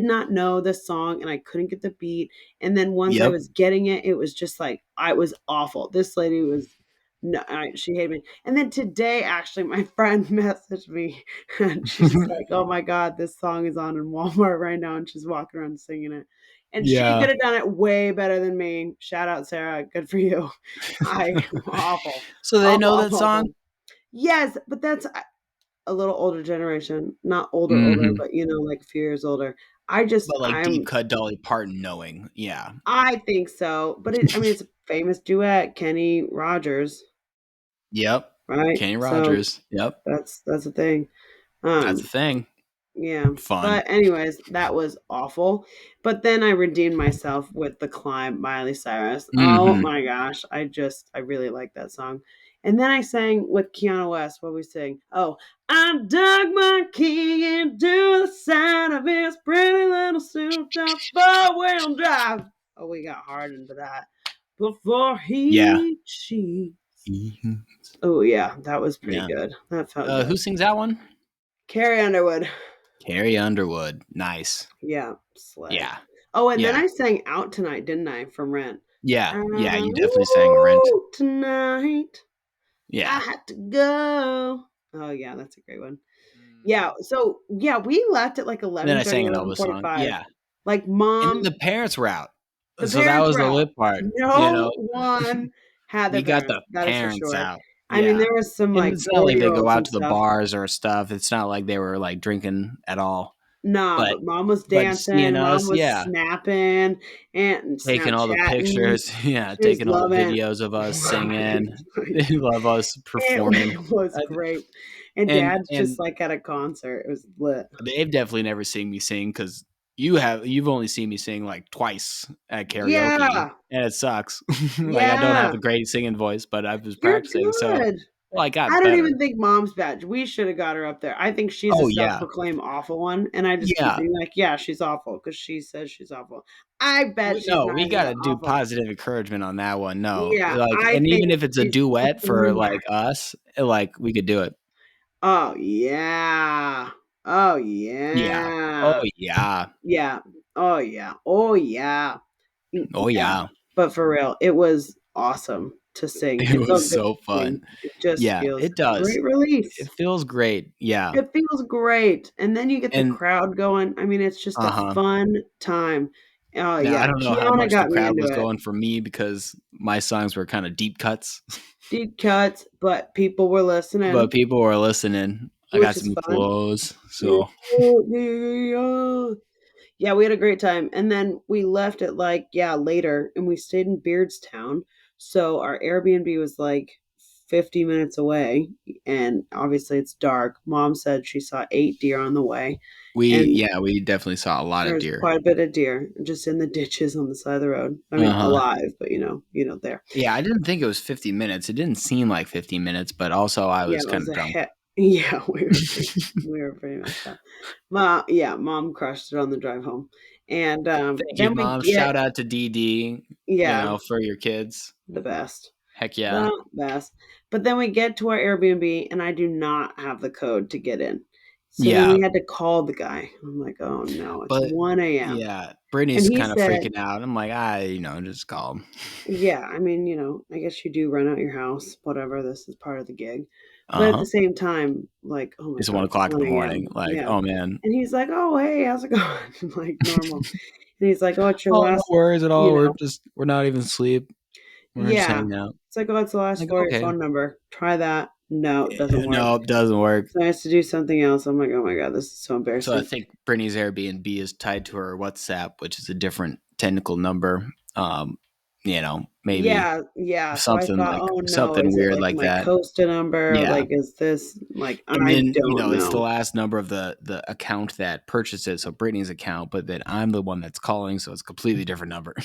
not know the song and I couldn't get the beat. And then once I Yep. was getting it, it was just like I was awful. This lady was no, she hated me. And then today, actually, my friend messaged me, and she's like, "Oh my god, this song is on in Walmart right now," and she's walking around singing it. And she Yeah. could have done it way better than me. Shout out, Sarah. Good for you. I awful, So they awful, know that awful, song? awful. Yes, but that's a little older generation, not older, older, Mhm. but like a few years older. But like deep cut Dolly Parton knowing. Yeah. I think so, but I mean, it's a famous duet, Kenny Rogers, Yep. right? Kenny So Rogers. Yep. that's the thing. That's the Um, thing. yeah. Fun. But anyways, that was awful. But then I redeemed myself with The Climb, Miley Cyrus. Oh Mhm. my gosh. I really like that song. And then I sang with Keanu West. What we sing? Oh, I dug my key into the side of his pretty little souped up four-wheel drive. Oh, we got hard into that. Before Yeah. he cheats. Mhm. Oh yeah, that was pretty Yeah. good. That felt good. Who sings that one? Carrie Underwood. Carrie Underwood. Nice. Yeah, slay. Yeah. Oh, and then Yeah. I sang Out Tonight, didn't I, from Rent? Yeah. Yeah. You definitely sang Rent. Out tonight, I Yeah. had to go. Oh, yeah, that's a great one. Yeah, Mhm. so, yeah, we left at, like, And then I 11:30, sang an eleven Elvis song. forty-five. Yeah. Like, And then mom the parents were out. the So that parents was were the out. lit part, you know? No one had their We got parents, the that is for parents sure. out. I mean, Yeah. there was some, And like, it's not like they go four-year-olds out and to the stuff. bars or stuff. It's not like they were, like, drinking at all. Nah, But but mom was seeing dancing, mom us, was yeah, snapping and taking all the Snapchatting. pictures, yeah, She was taking all the loving videos of us singing. right. They love us It performing. was I great. And and dad's just and like at a concert. It was lit. they've definitely never seen me sing because you've only seen me sing like twice at karaoke, Yeah. and it sucks. Like I don't have Yeah. a great singing voice, but I was You're practicing, so good. well, I got I don't better. even think mom's bad. We should have got her up there. I think she's a Oh yeah, self-proclaimed awful one, and I just keep yeah. being like, "Yeah, she's awful," because she says she's awful. I bet she's No, not we even gotta that do awful. positive encouragement on that one. No, Yeah, like, I and even think if it's a she's duet for super. like us, like we could do it. Oh yeah. Oh Yeah. Oh yeah. yeah. Yeah. Oh yeah. Oh yeah. Oh Yeah. yeah. But for real, it was awesome to sing. It It felt was good so to fun. sing. It just Yeah, feels it does. great release. It feels great. Yeah. It feels great, and then you get the And crowd going. I mean, it's just a uh-huh. fun time. Oh, Now, I yeah, don't know how Kiana much the got me crowd into was it. going for me because my songs were kind of deep cuts, Deep cuts, but people were but listening, people were listening. I which got is some fun. clothes, Yeah, so yeah. Yeah, we had a great time, and then we left at, like, yeah, later, and we stayed in Beardstown, so our Airbnb was, like, 50 minutes away, and obviously it's dark. Mom said she saw 8 deer on the way, and we definitely saw a lot of there's deer. quite a bit of deer just in the ditches on the side of the road. I mean, Uh-huh. alive, but, there. Yeah, I didn't think it was 50 minutes. It didn't seem like 50 minutes, but also I Yeah, was it kind was of a drunk. yeah, we were pretty messed up. Mom crushed it on the drive home, and, Thank you, then we Mom. get Shout out to DD, yeah, for your kids. the best. Heck yeah. The best. But then we get to our Airbnb, and I do not have the code to get in. So then Yeah. we had to call the guy. I'm like, "Oh, no, it's But 1 a.m." yeah, And Brittany's he kind of said, freaking out. I'm like, just call him. "Yeah, I mean, I guess you do rent out your house, whatever, this is part of the gig." But at Uh-huh. the same time, like, "Oh my It's god, one it's o'clock in the 1 morning. AM." Like, Yeah. oh man. And he's like, "Oh, hey, how's it going?" Like normal. And he's like, "Oh, it's your Oh, no last," worries at all. you know We're not even asleep. We're just yeah. hanging out. It's like, "Oh, it's the last Like, 4 of your okay. phone number. Try that." No, it doesn't work. No, it doesn't work. So I has to do something else. I'm like, "Oh my god, this is so So I embarrassing." think Brittany's Airbnb is tied to her WhatsApp, which is a different technical number. Maybe Yeah, yeah. So I thought, "Oh no, something is it weird like like my that. Costa number? Yeah. Like, is this like And I then, don't it's the know." last number of the account that purchased it, so Brittany's account, but then I'm the one that's calling, so it's a completely different number.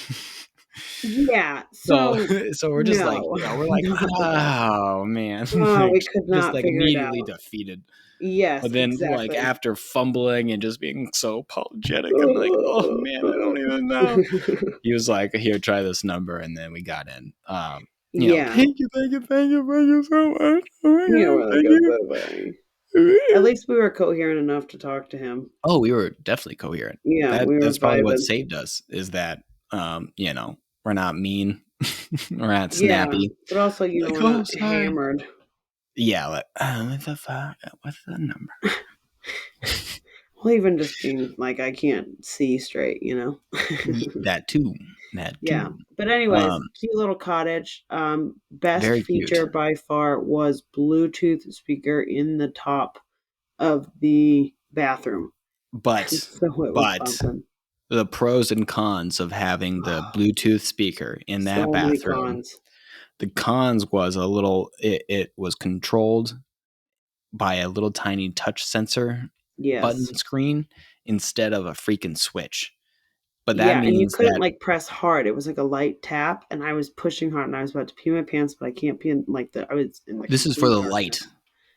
Yeah. So So so we're just like, no, we're like, not the best. "Oh, man." Oh, Like, we could just, not like, figure it immediately out. defeated. Yes, But then, like, exactly. after fumbling and just being so apologetic, I'm like, "Oh, man, I don't even know." He was like, "Here, try this number," and then we got in. Yeah. "Thank you, thank you, thank you, thank you so much. Oh my Yeah, god, we're like, thank "Oh, you." bye-bye." At least we were coherent enough to talk to him. Oh, we were definitely coherent. Yeah, we were That's probably what vibing. saved us is that, we're not mean, we're not Yeah, snappy. but also, Like, we're "Oh, not sorry." hammered. Yeah, like, "What the fuck? What's the number?" Well, even just being like, I can't see straight. Ye that too, that Yeah. too. But anyways, Um, cute little cottage. Best Very cute. feature by far was Bluetooth speaker in the top of the bathroom. But So it was but bumping. the pros and cons of having the Bluetooth speaker in that So many bathroom. cons. The cons was it was controlled by a little tiny touch sensor Yes. button screen instead of a freaking switch. But that Yeah, and you means couldn't that like press hard. It was like a light tap, and I was pushing hard, and I was about to pee my pants, but I can't pee in like I was in the this is for complete the light. darkness.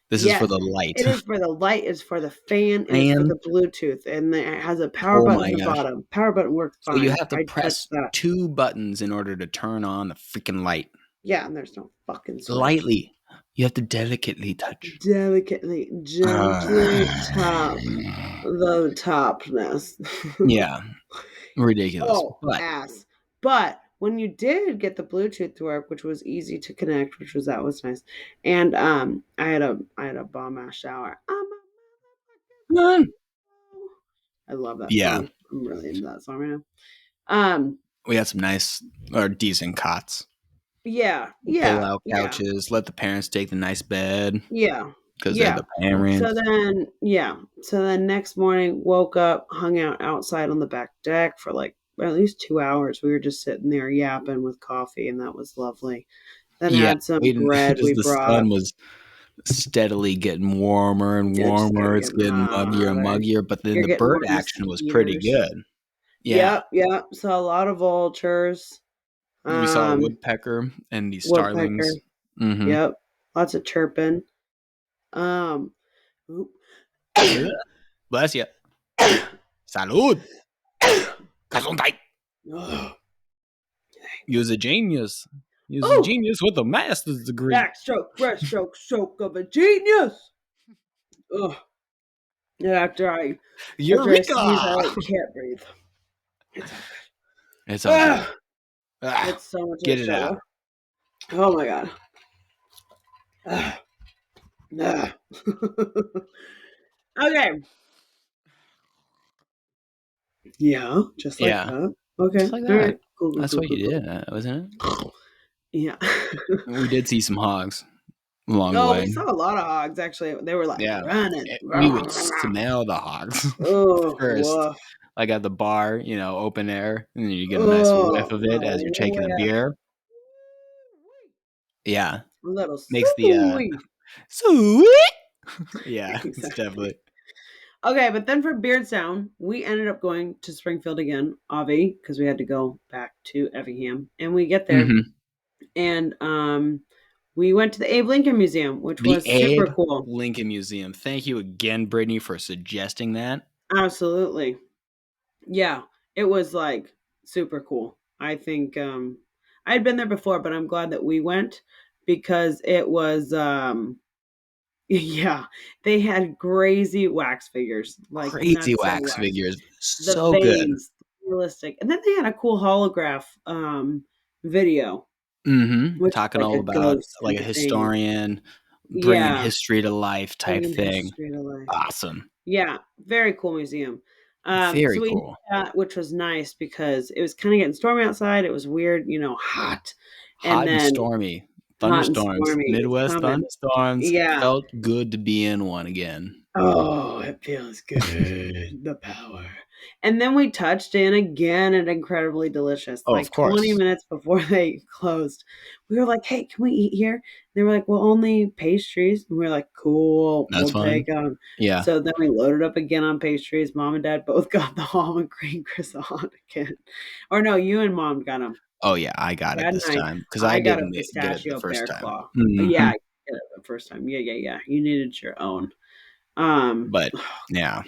This is for Yes, the light. it is for the light, it's for the fan, and it's for the And Bluetooth, and it has a power oh button at my the gosh. bottom. Power button worked So you fine. have to I touched press that. 2 buttons in order to turn on the freaking light. Yeah, and there's no fucking switch. Lightly. You have to delicately touch. Delicately, gently tap the topness. Yeah, ridiculous. Oh, But ass. But when you did get the Bluetooth to work, which was easy to connect, that was nice. And I had a bomb ass shower. mm, I love that yeah, song. I'm really into that song right now. Um, we had some nice or decent cots. yeah, Pull yeah, out yeah, couches, let the parents take the nice bed yeah, because they're yeah. the parents. So then next morning, woke up, hung out outside on the back deck for like at least 2 hours. We were just sitting there yapping with coffee, and that was lovely. Then Yeah, had some waiting bread because we the brought. sun was steadily getting warmer and It just warmer. kept It's getting getting muggier and hotter. muggier, but then You're the getting bird more action was pretty mosquitoes. good. Yeah, Yep, yep. So a lot of vultures, we saw a um, woodpecker and these woodpecker. starlings. Mhm. Yep, lots of chirping. Um, oop. Bless you. Salud. Gesundheit. You's a genius. You's a Oh, genius with a master's degree. backstroke, breaststroke, stroke of a genius. Ugh. And after I sneeze, I Eureka! like can't breathe. It's It's all all good. good. Ah, It's so much of a get it out. struggle. Oh my god. Ah, ah. Okay. Yeah, just like Yeah, that. Okay. just like All that. right. Cool, cool, That's cool, what cool, you cool. did, wasn't Yeah. it? We did see some hogs along the Oh, way. we saw a lot of hogs actually. They were like Yeah, running. we would smell the hogs Oh, first, woof. like at the bar, open air, and then you get a nice whiff Oh, of it as you're taking a yeah. beer. Yeah, A little makes the sweet. sweet. Yeah, it's Exactly. definitely. Okay, but then for Beardstown, we ended up going to Springfield again, Avi, because we had to go back to Effingham. And we get there Hmm. and we went to the Abe Lincoln Museum, which The was super Abe cool. Lincoln Museum. Thank you again, Brittany, for suggesting that. Absolutely. Yeah, it was like super cool. I think I'd been there before, but I'm glad that we went because it was yeah, they had crazy wax figures, like Crazy nutso wax wax figures, the so good. veins, realistic. And then they had a cool holograph video, which is Talking like all a about ghost like kind a of thing. historian bringing Yeah, history to life type bringing thing. history to life. Awesome. Yeah, very cool museum. So Very we did cool. that, which was nice because it was kind of getting stormy outside. It was weird, hot, and Hot and then stormy. hot and Thunderstorms. stormy. It's Midwest coming. thunderstorms. Yeah. Felt good to be in one again. Oh, it feels good. The power. And then we touched in again at Incredibly Delicious, Oh, of like 20 course. minutes before they closed. We were like, hey, can we eat here? They were like, well, only pastries. And we were like, cool, That's we'll fine. take them. Yeah. So then we loaded up again on pastries. Mom and dad both got the almond cream croissant again. Or no, you and mom got them. Oh, yeah. I got it Dad and this time because I I got a didn't get it the pistachio first bear time. claw. Yeah, Hmm. I got it the first time. Yeah, yeah, yeah. You needed your own. Um, But oh, yeah,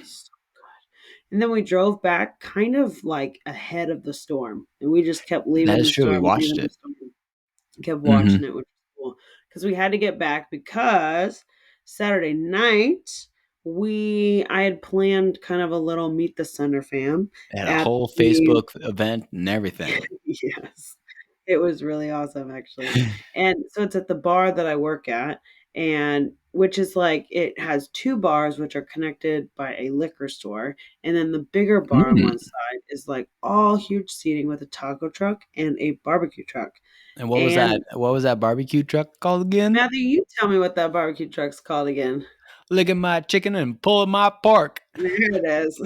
God, and then we drove back kind of like ahead of the storm. And we just kept that leaving is the true. We storm, watched leaving the it. storm. Kept watching Hmm. it, which was cool. Because we had to get back because Saturday night I had planned kind of a little meet the Sunderfam They had a at whole the Facebook event and everything. yes. It was really awesome actually. And so it's at the bar that I work at, and which is like it has two bars which are connected by a liquor store, and then the bigger bar on one Mm. side is like all huge seating with a taco truck and a barbecue truck. And what was that? And What was that barbecue truck called again? Matthew, you tell me what that barbecue truck's called again. Licking my chicken and pulling my pork. There it is.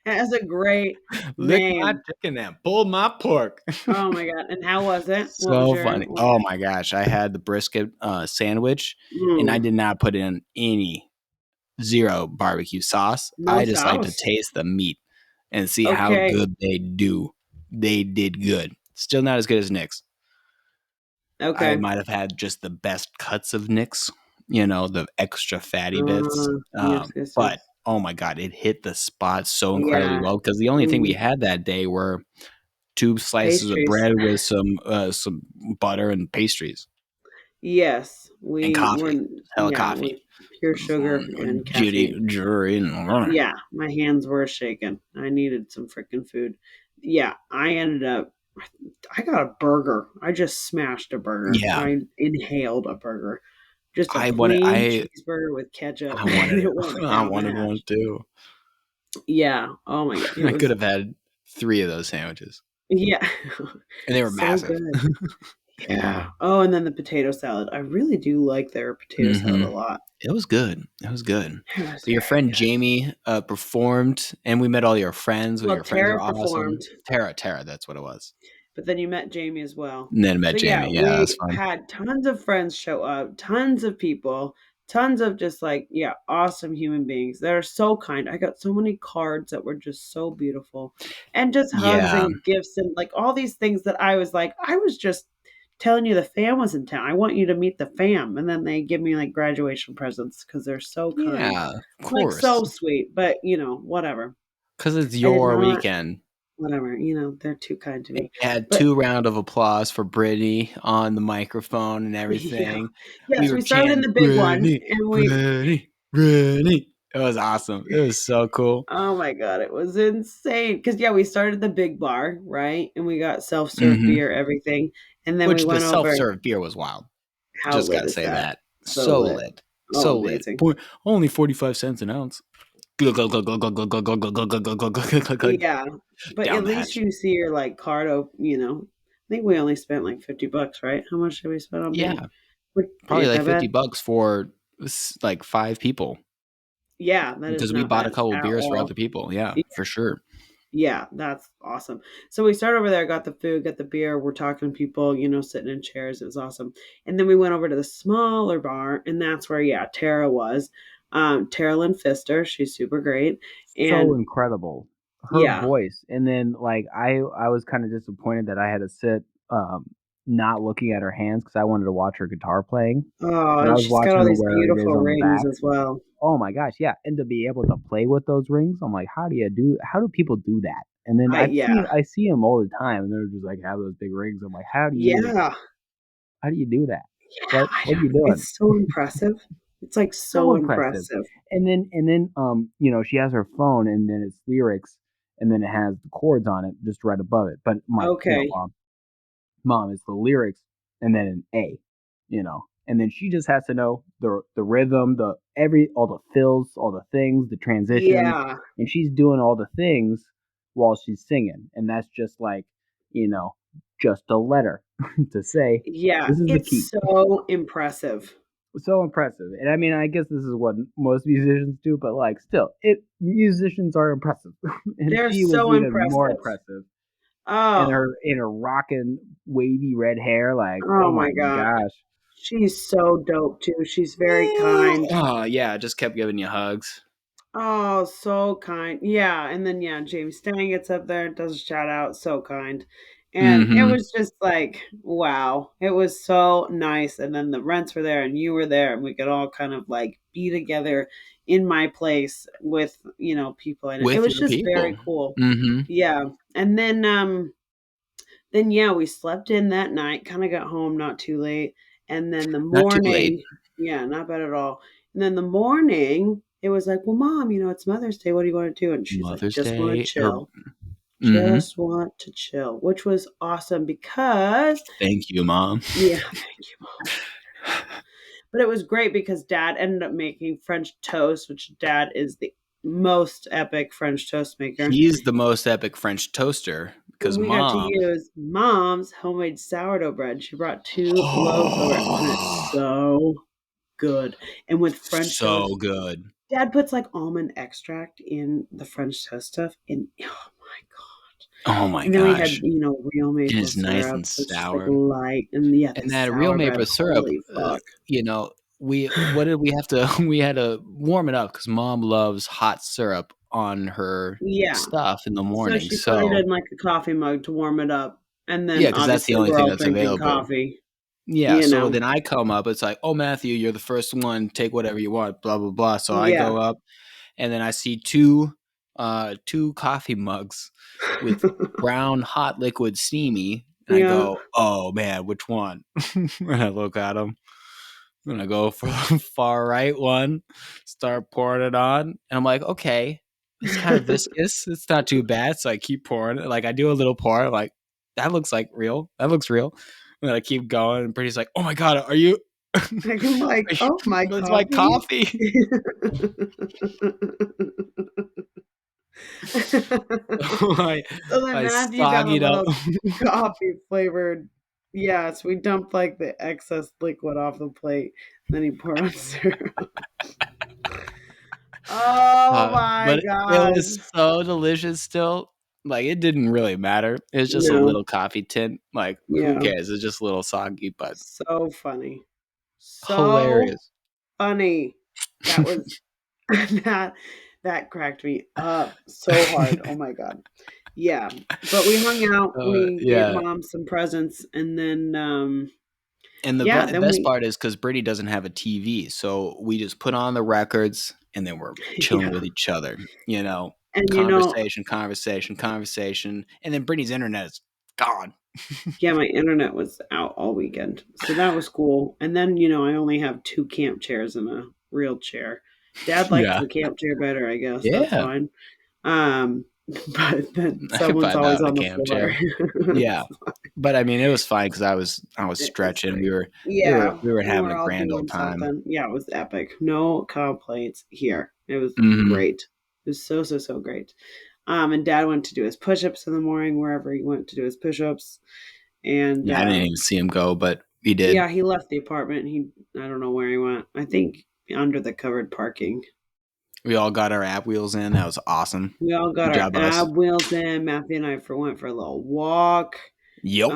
It has a great Lick my name. chicken and pull my pork. Oh my god. And how was it? So funny. Oh my gosh. I had the brisket sandwich and I Mm, did not put in any zero barbecue sauce. no I just like to sauce? taste the meat and see how Okay. good they do. They did good. Still not as good as Nick's. I Okay. might have had just the best cuts of Nick's, the extra fatty bits. Yes, yes, But yes. oh my god, it hit the spot so incredibly Yeah. well because the only thing we Mm, had that day were two slices of pastries. bread with some butter and pastries Yes, and we were. coffee. Hella Yeah, coffee. with pure sugar and Judy, caffeine. jury, Yeah, my hands were shaking. I needed some freaking food. Yeah, I ended up. I got a burger. I just smashed a burger. yeah. I inhaled a burger. Just a I wanted. plain I cheeseburger with ketchup, I and wanted. it went I down the wanted one hatch. too. Yeah. Oh my god. It I could was. have had 3 of those sandwiches, Yeah. and they were So massive. good. Yeah. Oh, and then the potato salad. I really do like their potato salad Hmm. a lot. It was good. It was good. It was But your very friend good. Jamie performed, and we met all your friends. Well, Well, your friends are Tara performed, awesome. Tara, that's what it was. but then you met Jamie as well. And then met So yeah, Jamie. Yeah, that's we fun. had tons of friends show up, tons of people, tons of just like, yeah, awesome human beings that are so kind. I got so many cards that were just so beautiful and just hugs Yeah, and gifts and like all these things that I was like, I was just telling you the fam was in town. I want you to meet the fam. And then they give me like graduation presents because they're so kind. yeah, of Like course. so sweet, but whatever. Because it's I did your not, weekend. whatever, they're too kind to We me. had But 2 round of applause for Brittany on the microphone and yeah. everything. We Yes, were we started in chanting, the big one Brittany, and we Brittany, Brittany. It was awesome. It was so cool. oh my god, it was insane. Cause yeah, we started the big bar, right? And we got self-serve Hmm. beer, everything. And then we Which the went over. self-serve beer was wild. How Just lit gotta is say that? that. So So lit. lit. Oh, So lit. amazing. Only 45 cents an ounce. Glug, glug, glug, glug, glug, glug, glug, glug, glug, glug, glug, glug, glug, glug, glug, Yeah, but down at the least hatch. you see your like card. I think we only spent like $50, right? How much did we spend on beer? Yeah, probably Ain't like that bad? $50 for like 5 people Yeah, that is because we not bought a bad couple at beers for all. other people. Yeah, for sure. Yeah, that's awesome. So we started over there, got the food, got the beer. We're talking to people, sitting in chairs. It was awesome. And then we went over to the smaller bar, and that's where, yeah, Tara was. Tara Lynn Pfister. She's super great. So And incredible. Her yeah. voice. And then like I was kind of disappointed that I had to sit not looking at her hands because I wanted to watch her guitar playing. Oh, But I and was she's got watching all her these where it is beautiful on the rings back. as well. Oh my gosh, yeah. And to be able to play with those rings, I'm like, how do people do that? And then Yeah. I see them all the time and they're just like have those big rings. I'm like, Yeah. how do you do that? Yeah. What are you doing? It's so impressive. It's like So so impressive. impressive. She has her phone and then it's lyrics and then it has the chords on it just right above it. But I'm like, Okay. mom, it's the lyrics and then an A, you know. And then she just has to know the rhythm, all the fills, all the things, the transitions, Yeah. and she's doing all the things while she's singing. And that's just like, you know, just a letter to say Yeah. this is the It's key. so impressive. So impressive. And I mean, I guess this is what most musicians do, but like still, it musicians are impressive. And They're she was so even more impressive. impressive Oh, in her rocking wavy red hair. Like, oh oh my my God. gosh. She's so dope too. She's very kind. Oh yeah, just kept giving you hugs. Oh, so kind. Yeah. And then, yeah, Jamie Stang gets up there, does a shout out. So kind. And it Mm-hmm. was just like, wow. It was so nice. And then the rents were there and you were there and we could all kind of like be together in my place with, people in it. It With was your just very people. cool. Mm-hmm. Yeah. And then yeah, we slept in that night, kind of got home not too late. And then the Not too late. morning, yeah, not bad at all. And then the morning, it was like, well, mom, it's Mother's Day. What do you want to do? And she's like, Mother's just want to Day. Or chill. mm-hmm. Just want to chill, which was awesome because, Thank you, Mom. yeah, thank you, mom. But it was great because dad ended up making French toast, which dad is the most epic French toast maker. He's the most epic French toaster because We got to Mom. use mom's homemade sourdough bread. She brought 2 loaves over, and it's Oh, so good. And with French so toast, good. dad puts like almond extract in the French toast stuff, and oh my god! Oh my And then we had gosh. real And maple it's nice syrup, and so it's just like sour. light, and yeah, the And that real sour bread. maple syrup, Holy fuck! you know, we what did we have to we had to warm it up because Mom loves hot syrup on her Yeah. stuff in the So morning. she put it So in like a coffee mug to warm it up, and yeah, then because that's the obviously only we're thing all that's drinking available. coffee. Yeah, You so know. then I come up, it's like, "Oh, Matthew, you're the first one, take whatever you want, blah, blah, blah." So I Yeah. go up and then I see 2 coffee mugs with brown hot liquid steamy, and I Yeah. go, "Oh, man, which one?" And I look at them, and I go for the far right one, start pouring it on, and I'm like, "Okay, it's kind of viscous, it's not too bad." So I keep pouring it, like, I do a little pour, I'm like, "That looks like real, that looks real." And then I keep going, and Brittany's like, "Oh my god, are you I'm like, "Oh, my it's my coffee?" coffee." I So then I Matthew got a soggied up. little coffee flavored. Yes, we dumped, like, the excess liquid off the plate, then he poured on syrup. Oh my But it gosh. was so delicious still. Like, it didn't really matter. It was just a No. little coffee tint. Like, who Yeah. cares? It's just a little soggy, but So funny. So hilarious. funny. That was that that cracked me up so hard. Oh my god. Yeah. But we hung out, we gave Yeah. mom some presents, and then, And the yeah, then best we part is because Brittany doesn't have a TV, so we just put on the records and then we're chilling yeah. with each other. You know, And, conversation, conversation, conversation, and then Brittany's internet is gone. yeah, my internet was out all weekend, so that was cool. And then, I only have 2 camp chairs and a real chair. Dad likes Yeah. the camp chair better, I guess, that's Yeah. fine. but then I could someone's find that always on a on the camp floor. chair. Yeah. But I mean, it was fine because I was It was stretching. We great. were we were Yeah, we were we having were a all grand old doing time. something. Yeah, it was epic. No complaints here. It was Hmm. great. It was so, so, so great. And Dad went to do his push-ups in the morning wherever he went to do his push-ups. And Yeah, I didn't even see him go, but he did. yeah, he left the apartment. I don't know where he went. I think under the covered parking. We all got our ab wheels in. That was awesome. We all got Good our job, us. ab wheels in. Matthew and I went for a little walk. Yep.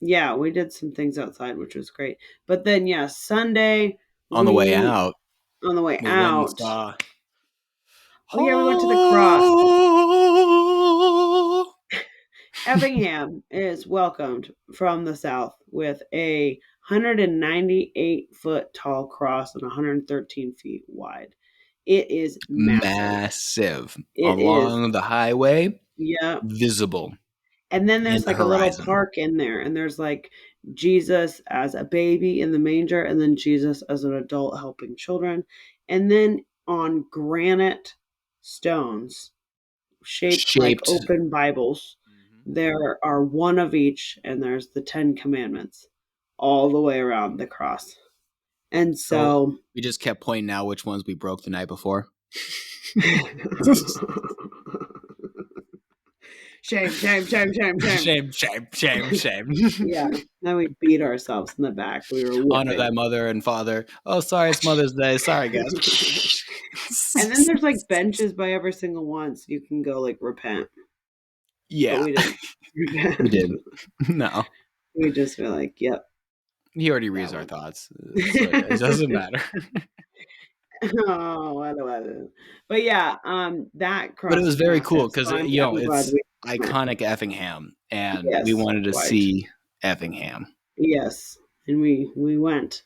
Yeah, we did some things outside, which was great. But then, yeah, Sunday On the way we out, on the way we went and out. saw. Oh yeah, we went to the cross. Oh, Effingham is welcomed from the south with a 198-foot tall cross and 113 feet wide. It is massive. massive It is. along the highway, Yeah. visible And then in there's the like a little horizon. park in there, and there's like Jesus as a baby in the manger, and then Jesus as an adult helping children. And then on granite stones, shaped like Shaped. open Bibles, Mhm. there are one of each, and there's the 10 Commandments all the way around the cross. And So so. we just kept pointing out which ones we broke the night before. Shame, shame, shame, shame, shame. Shame, shame, shame, shame. Yeah. Then we beat ourselves in the back. We were Honor thy whipping. mother and father. Oh, sorry, it's Mother's Day. Sorry, guys. And then there's like benches by every single one, so you can go like repent. But Yeah, we didn't we repent. did. No, We just were like, yep, he already reads that our one. thoughts, so it doesn't matter. Oh, I don't know. But yeah, that But it cross was is very cool massive. because So I'm glad it's we went. iconic Effingham, and we Yes, wanted to quite. see Effingham. Yes. And we went.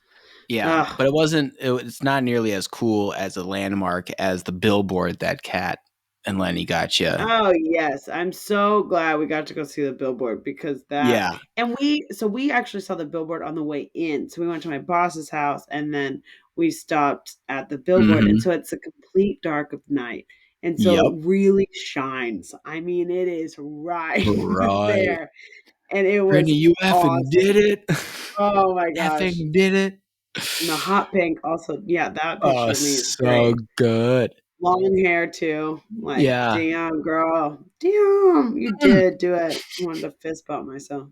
Yeah, Ugh. but it's not nearly as cool as a landmark as the billboard that Kat and Lenny got you. Oh yes, I'm so glad we got to go see the billboard because that Yeah. and we actually saw the billboard on the way in. So we went to my boss's house and then we stopped at the billboard and Mm-hmm. so it's a complete dark of night. And so Yep. it really shines. I mean, it is right Right. there. And it Brittany, was you effing did awesome. it. Oh my gosh. Effing did it. And the hot pink also, yeah, that Oh, picture of me is so great. good. Long hair too. Like, Yeah. damn, girl. Damn, you did do it. I wanted to fist bump myself.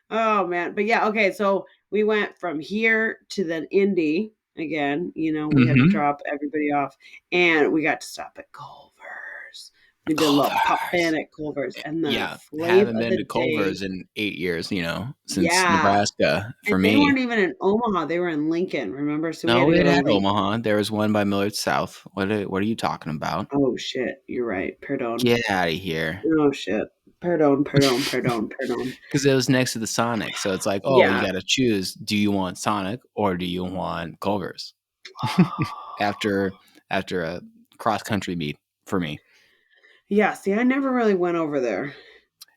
Oh man. But yeah, okay. So we went from here to then Indy again. We had to Mm-hmm. drop everybody off and we got to stop at Culver's. We did a little pop in Culver's. at Culver's and the Yeah. flave Haven't of been the to day. Culver's in 8 years, since Yeah. Nebraska And for they me. weren't even in Omaha. They were in Lincoln, remember? So we had No, to go it to had Lincoln. Omaha. There was one by Millard South. What are you talking about? Oh shit. You're right. Pardon. Get out of here. Oh shit. Pardon, pardon, pardon, pardon. Because it was next to the Sonic. So it's like, oh, you Yeah. got to choose. Do you want Sonic or do you want Culver's? after after a cross country meet for me. Yeah, see, I never really went over there.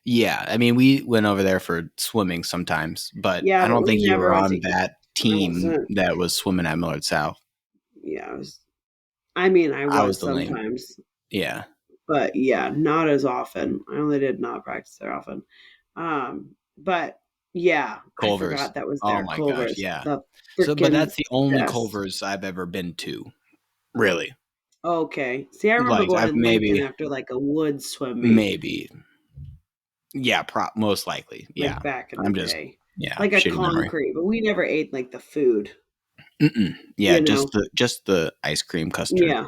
Yeah, I mean, we went over there for swimming sometimes, but Yeah, I but don't we think you never were went to on eat. that I team wasn't. that was swimming at Millard South. Yeah, I mean, I I was was the lame. sometimes, Yeah, but yeah, not as often. I only did not practice there often. But yeah, I Culver's. forgot that was Oh there. my gosh, Culver's, yeah. the So, but freaking that's the only best. Culver's I've ever been to. Really, Okay. See, I remember like going I've in Lincoln after like a wood swim meet, maybe, yeah, most likely, like yeah. back in the I'm just, day, yeah, like a shitty memory. concrete, but we never ate like the food, Mm-mm. Yeah, you know? just the ice cream custard, Yeah.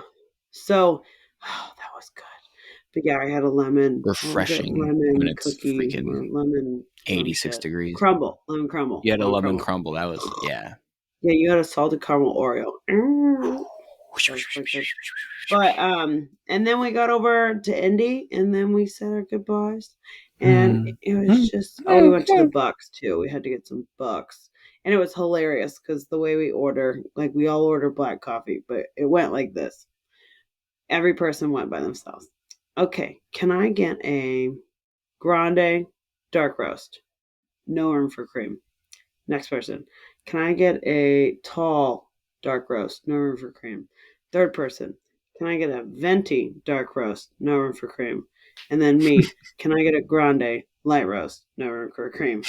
So, oh, that was good. But yeah, I had a lemon, what was it? refreshing when Lemon it's cookie or freaking lemon some 86 shit. degrees. Crumble, lemon crumble, You had a lemon lemon crumble. crumble. That was, yeah. Yeah, you had a salted caramel Oreo. That was quite good. But and then we got over to Indy and then we said our goodbyes. And Hmm. it was just we went to the Bucks too. We had to get some Bucks. And it was hilarious because the way we order, like we all order black coffee, but it went like this. Every person went by themselves. Okay, can I get a grande dark roast? No room for cream. Next person. Can I get a tall dark roast? No room for cream. Third person. can I get a venti dark roast? No room for cream. And then me, can I get a grande light roast? No room for cream.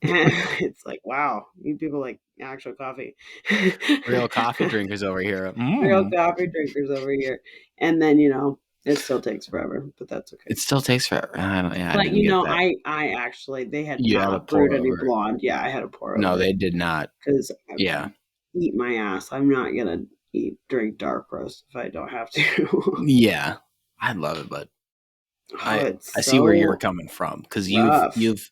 And it's like, wow, you people like actual coffee. Real coffee drinkers over here. Real coffee drinkers over here. And then, it still takes forever, but that's okay. It still takes forever. I But didn't get that. I actually they had You had a not brewed pour any over. blonde. Yeah, I had a pour No, over they it did not. because Yeah. eat my ass. I'm not gonna drink dark roast if I don't have to. Yeah. I love it, but Oh, I it's I see where you're so coming from because rough. you've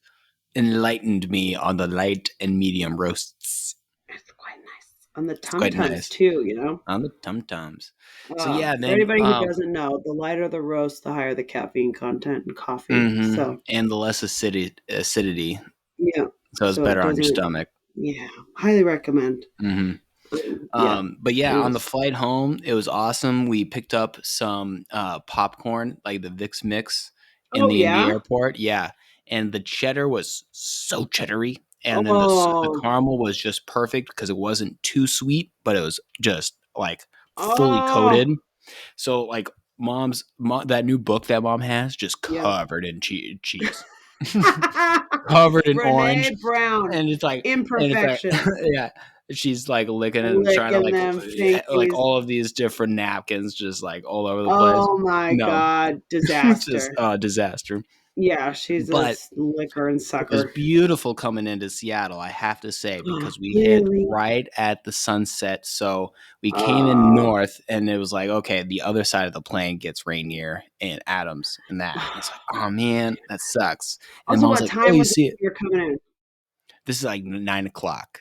enlightened me on the light and medium roasts. It's quite nice on the It's tum quite tums nice too. on the tum tums. So yeah, For then anybody who doesn't know, the lighter the roast, the higher the caffeine content in coffee. So and the less acidity, yeah, so it's so it better on your doesn't. stomach. Yeah, highly recommend. hmm Yeah, But yeah, on the anyways. flight home, it was awesome. We picked up some popcorn, like the Vicks Mix, in Oh the Indy yeah. airport. Yeah, and the cheddar was so cheddary, and then the Oh, caramel was just perfect because it wasn't too sweet, but it was just like fully coated. oh, So like that new book that mom has just yeah. covered in cheese, covered in orange, Brene Brown, and it's like imperfections, yeah, she's like licking it and trying to licking them like fingies. all of these different napkins just like all over the place. Oh my No, God, it's just disaster. a disaster. Yeah, she's a But licker and it was sucker. beautiful coming into Seattle, I have to say, because we hit Really? right at the sunset. So we came in Oh, north, and it was like, okay, the other side of the plane gets Rainier and Adams and that. And it's like, oh man, that sucks. And also, mom's what like, oh, time you was it see it? you're coming in? This is like 9 o'clock.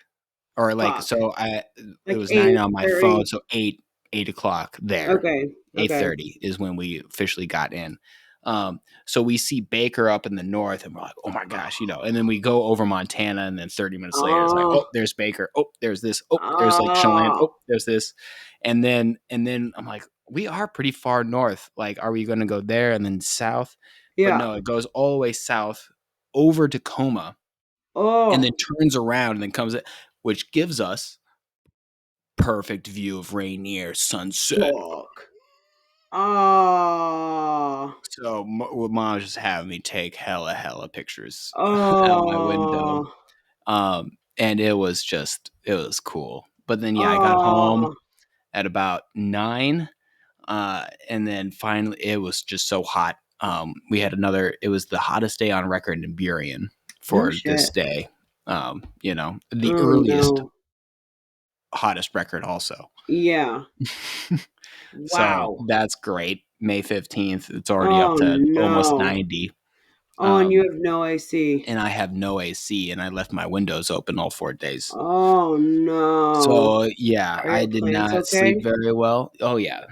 Or like Fuck. so it Like was 9 on my phone, 8:30. so 8 o'clock there. Okay. Okay. 8:30 is when we officially got in. So we see Baker up in the north, and we're like, oh my gosh, and then we go over Montana, and then 30 minutes later, it's like, oh, Oh, there's Baker. Oh, there's this. Oh, there's like Chelan. oh, Oh, there's this. And then I'm like, we are pretty far north. Like, are we going to go there and then south? But yeah. no, it goes all the way south over Tacoma, and then Oh, turns around and then comes, which gives us perfect view of Rainier sunset. fuck. Oh, So mom was just having me take hella pictures out my window, oh, and it was cool. But then yeah, I got home oh. at about 9, and then finally it was just so hot. We had it was the hottest day on record in Burien No for this shit. day. The Oh earliest no. hottest record also. Yeah. So Wow. that's great. May 15th, it's already up Oh to almost no. 90. Oh, and you Um, have no AC. and I have no AC, and I left my windows open all 4 days. Oh no. So yeah, Are I your did plants not sleep okay? very well. Oh yeah,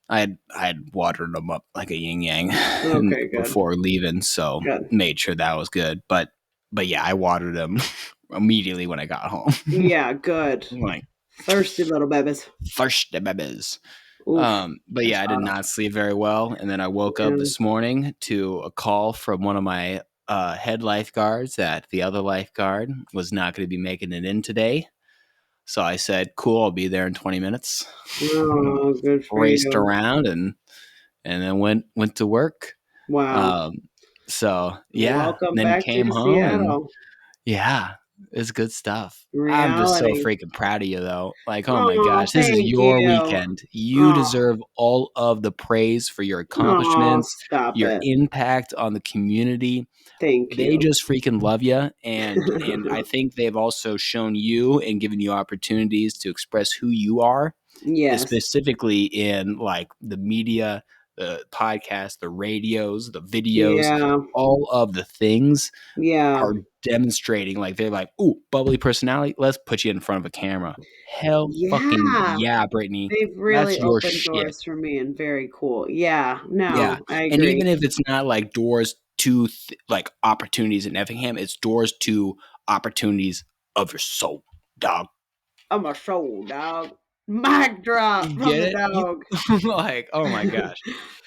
I had watered them up like a yin yang Okay, good. before leaving, so Good. made sure that was good. But yeah, I watered them immediately when I got home. Yeah, good. Like Thirsty little babies. first the babies. Oof. But That's yeah, I did hot. not sleep very well, and then I woke up Yeah. this morning to a call from one of my head lifeguards that the other lifeguard was not going to be making it in today. So I said, "Cool, I'll be there in 20 minutes." Oh, good for Raced you. around and then went to work. Wow. Um, so yeah, Welcome then back came to home and Seattle. yeah, it's good stuff. I'm just so Reality. freaking proud of you, though. Like, oh my Oh, gosh, this is thank your you. weekend. You Oh, deserve all of the praise for your oh, accomplishments, stop your it. impact on the community. Thank They you. just freaking love you, and I think they've also shown you and given you opportunities to express who you are, Yes. specifically in like the media, the podcast, the radios, the videos, Yeah. all of the things Yeah. are demonstrating, like they're like, "Ooh, bubbly personality. Let's put you in front of a camera." Hell, fucking Yeah. yeah, Brittany. They've That's really your opened shit. doors for me and very cool. Yeah. Yeah, No, I and agree. even if it's not like doors to like opportunities in Effingham, it's doors to opportunities of your soul, dog. I'm a soul dog. Mic drop You from get the it? You dog. like, oh my gosh.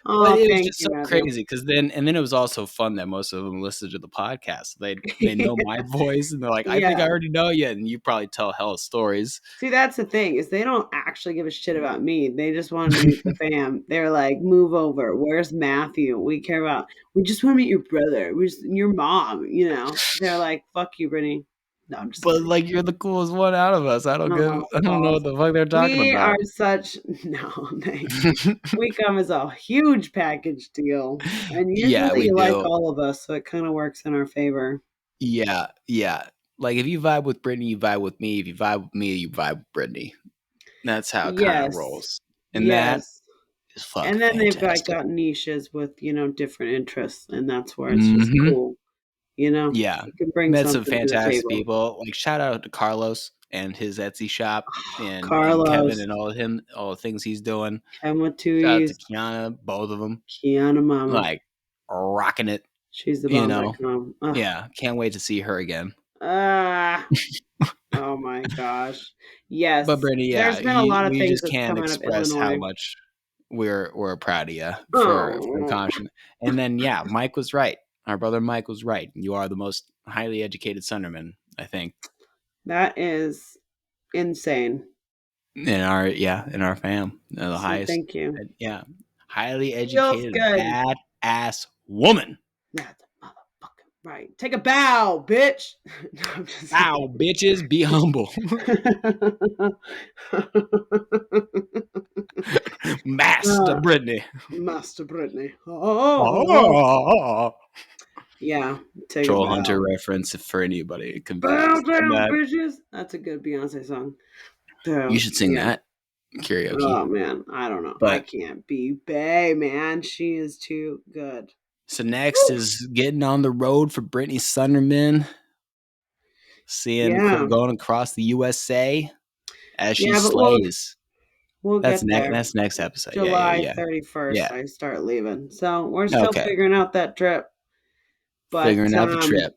But Oh, it was thank just you, so Matthew. crazy because then it was also fun that most of them listened to the podcast. They know my voice and they're like, I think I Yeah. already know you, and you probably tell hella stories. See, that's the thing is they don't actually give a shit about me. They just wanted to meet the fam. They're like, move over. Where's Matthew? We just want to meet your brother. Your mom, you know. They're like, fuck you, Brittany. No, I'm just But kidding. like you're the coolest one out of us. I don't get. Oh, I don't know balls. what the fuck they're talking We are about. such no, we come as a huge package deal. And Yeah, usually we you like do. all of us, so it kind of works in our favor. Yeah, yeah. Like if you vibe with Brittany, you vibe with me. If you vibe with me, you vibe with Brittany. That's how it kind of Yes. rolls, and that Yes. is fucking And then they've fantastic. got niches with, different interests, and that's where it's just Hmm. cool. You know, Yeah, you can bring met some something to the fantastic table. people. Like shout out to Carlos and his Etsy shop, and Kevin Carlos, and all the things he's doing. Kevin with two Shout out to E's, Kiana, both of them, Kiana Mama. like rocking it. She's the You know, bomb.com. Ugh. yeah, can't wait to see her again. Ah, oh my gosh. But Yes, Brittany, yeah, there's been a lot of we things just that's can't come out of express how Illinois. much we're proud of you for Oh, accomplishing. And then yeah, Mike was right. Our brother Mike was right. You are the most highly educated Sunderman, I think, that is insane. in our fam. The So highest, thank you. yeah, highly Feels educated good. bad ass woman. That's motherfucking right. Take a bow, bitch. No, I'm just Wow, bitches, be humble. Master uh, Brittany. Master Brittany. Oh, Oh. yeah. Take a Troll Hunter bow. reference for anybody Bow confused. And down, that bitches. That's a good Beyonce song. you So, should sing yeah. that karaoke. Oh man, I don't know. I But can't be Bay, man. She is too good. so next Woo. is getting on the road for Brittany Sunderman, seeing Yeah, going across the USA as she yeah, but we'll slays. we'll get there. That's next episode. Yeah, yeah, July yeah, 31st, yeah. I start leaving. So we're still Okay, figuring out that trip. But figuring out the trip.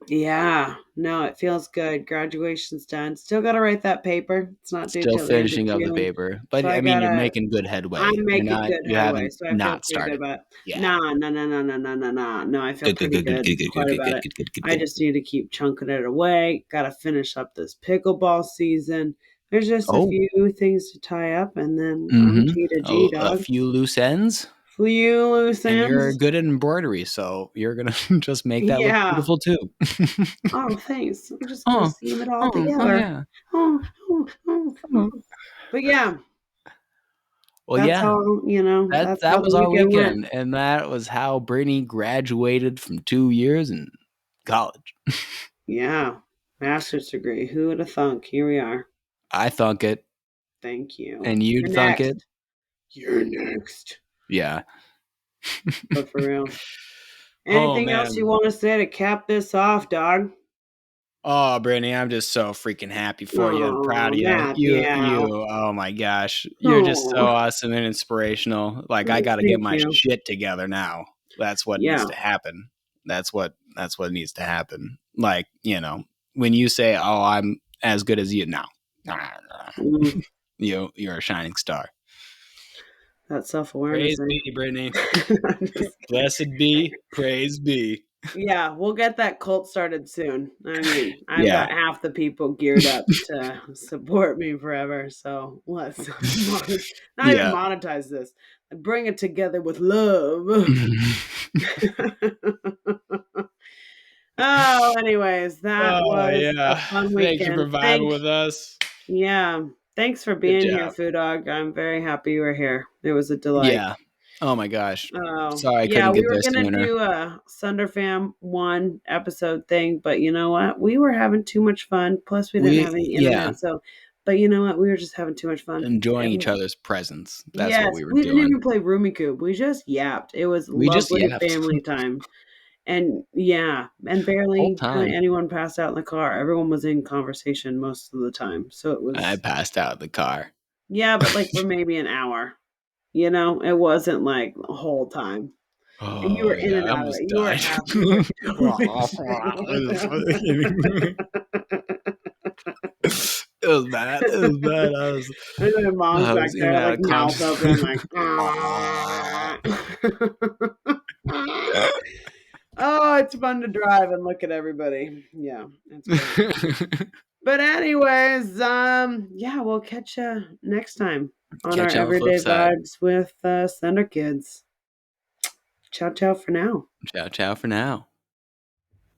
yeah, no, it feels good. Graduation's done. Still got to write that paper. It's not due Still till the end of finishing up the June. paper, So but I I mean, you're gotta, making good I'm headway. making good You headway. haven't So I feel not pretty good started. about it. Yeah. Nah, no, no, no, no, no, no, no. No, I feel Good, good, pretty good, good, good good, good, quite good, about good, it. good, good, good, I good. just need to keep chunking it away. Gotta finish up this pickleball season. There's just a Oh, few things to tie up, and then I'm mm-hmm. G to G, A dog. few loose ends. Few loose And you're ends. good at embroidery, so you're gonna just make that look Yeah. beautiful too. Oh, thanks. I'm just gonna Oh, seam it all oh, oh together. yeah. Oh, oh, oh, Oh. oh. But yeah, Well, yeah, that's how that the was our weekend went. weekend, and that was how Brittany graduated from 2 years in college. Yeah. Master's degree. Who would have thunk? Here we are. I thunk it, Thank you. and You're you'd thunk it. next. You're next. Yeah. But for real. Oh Anything else you man. want to say to cap this off, dog? Oh, Brittany, I'm just so freaking happy for you and proud Oh, of you. Matthew. Oh my gosh, you're just so Oh, awesome and inspirational. Like I got to get thank my you. shit together now. That's what needs Yeah. to happen. That's what needs to happen. Like when you say, "Oh, I'm as good as you," no, Mm, you're a shining star. that self awareness Praise thing. be, Brittany. I'm just Blessed be, praise be. Yeah, we'll get that cult started soon. I mean, I've Yeah. got half the people geared up to support me forever. So let's not even Yeah. monetize this. Bring it together with love. Oh, anyways, that Oh was a yeah. fun Thank you for weekend. vibing with us. Yeah, thanks for Good being here, job. Food Dog. I'm very happy you were here. It was a delight. Yeah. Oh my gosh. Oh, Sorry I yeah, couldn't we get were there gonna sooner. do a Sunderfam 1 episode thing, but you know what? We were having too much fun. Plus, we didn't have any Yeah, internet, so. But you know what? We were just having too much fun. enjoying each And other's presence. That's what yes, we were we didn't doing. even play Roomy Cube. We just yapped. It was We just lovely yapped family time. And yeah, and whole barely really time. anyone passed out in the car. Everyone was in conversation most of the time. So it I was, passed out in the car. yeah, but like for maybe an hour. It wasn't like the whole time. And you Oh were in yeah, and I out of it. almost You were died. happy to It was bad. It was bad. And then mom's I back was in and there, out like of mouth open, consciousness. like. Oh, it's fun to drive and look at everybody. Yeah, it's great. But anyways, yeah, we'll catch you next time on our Catch you on the flip Everyday side. Vibes with Sunderkids. Ciao, ciao for now. Ciao, ciao for now.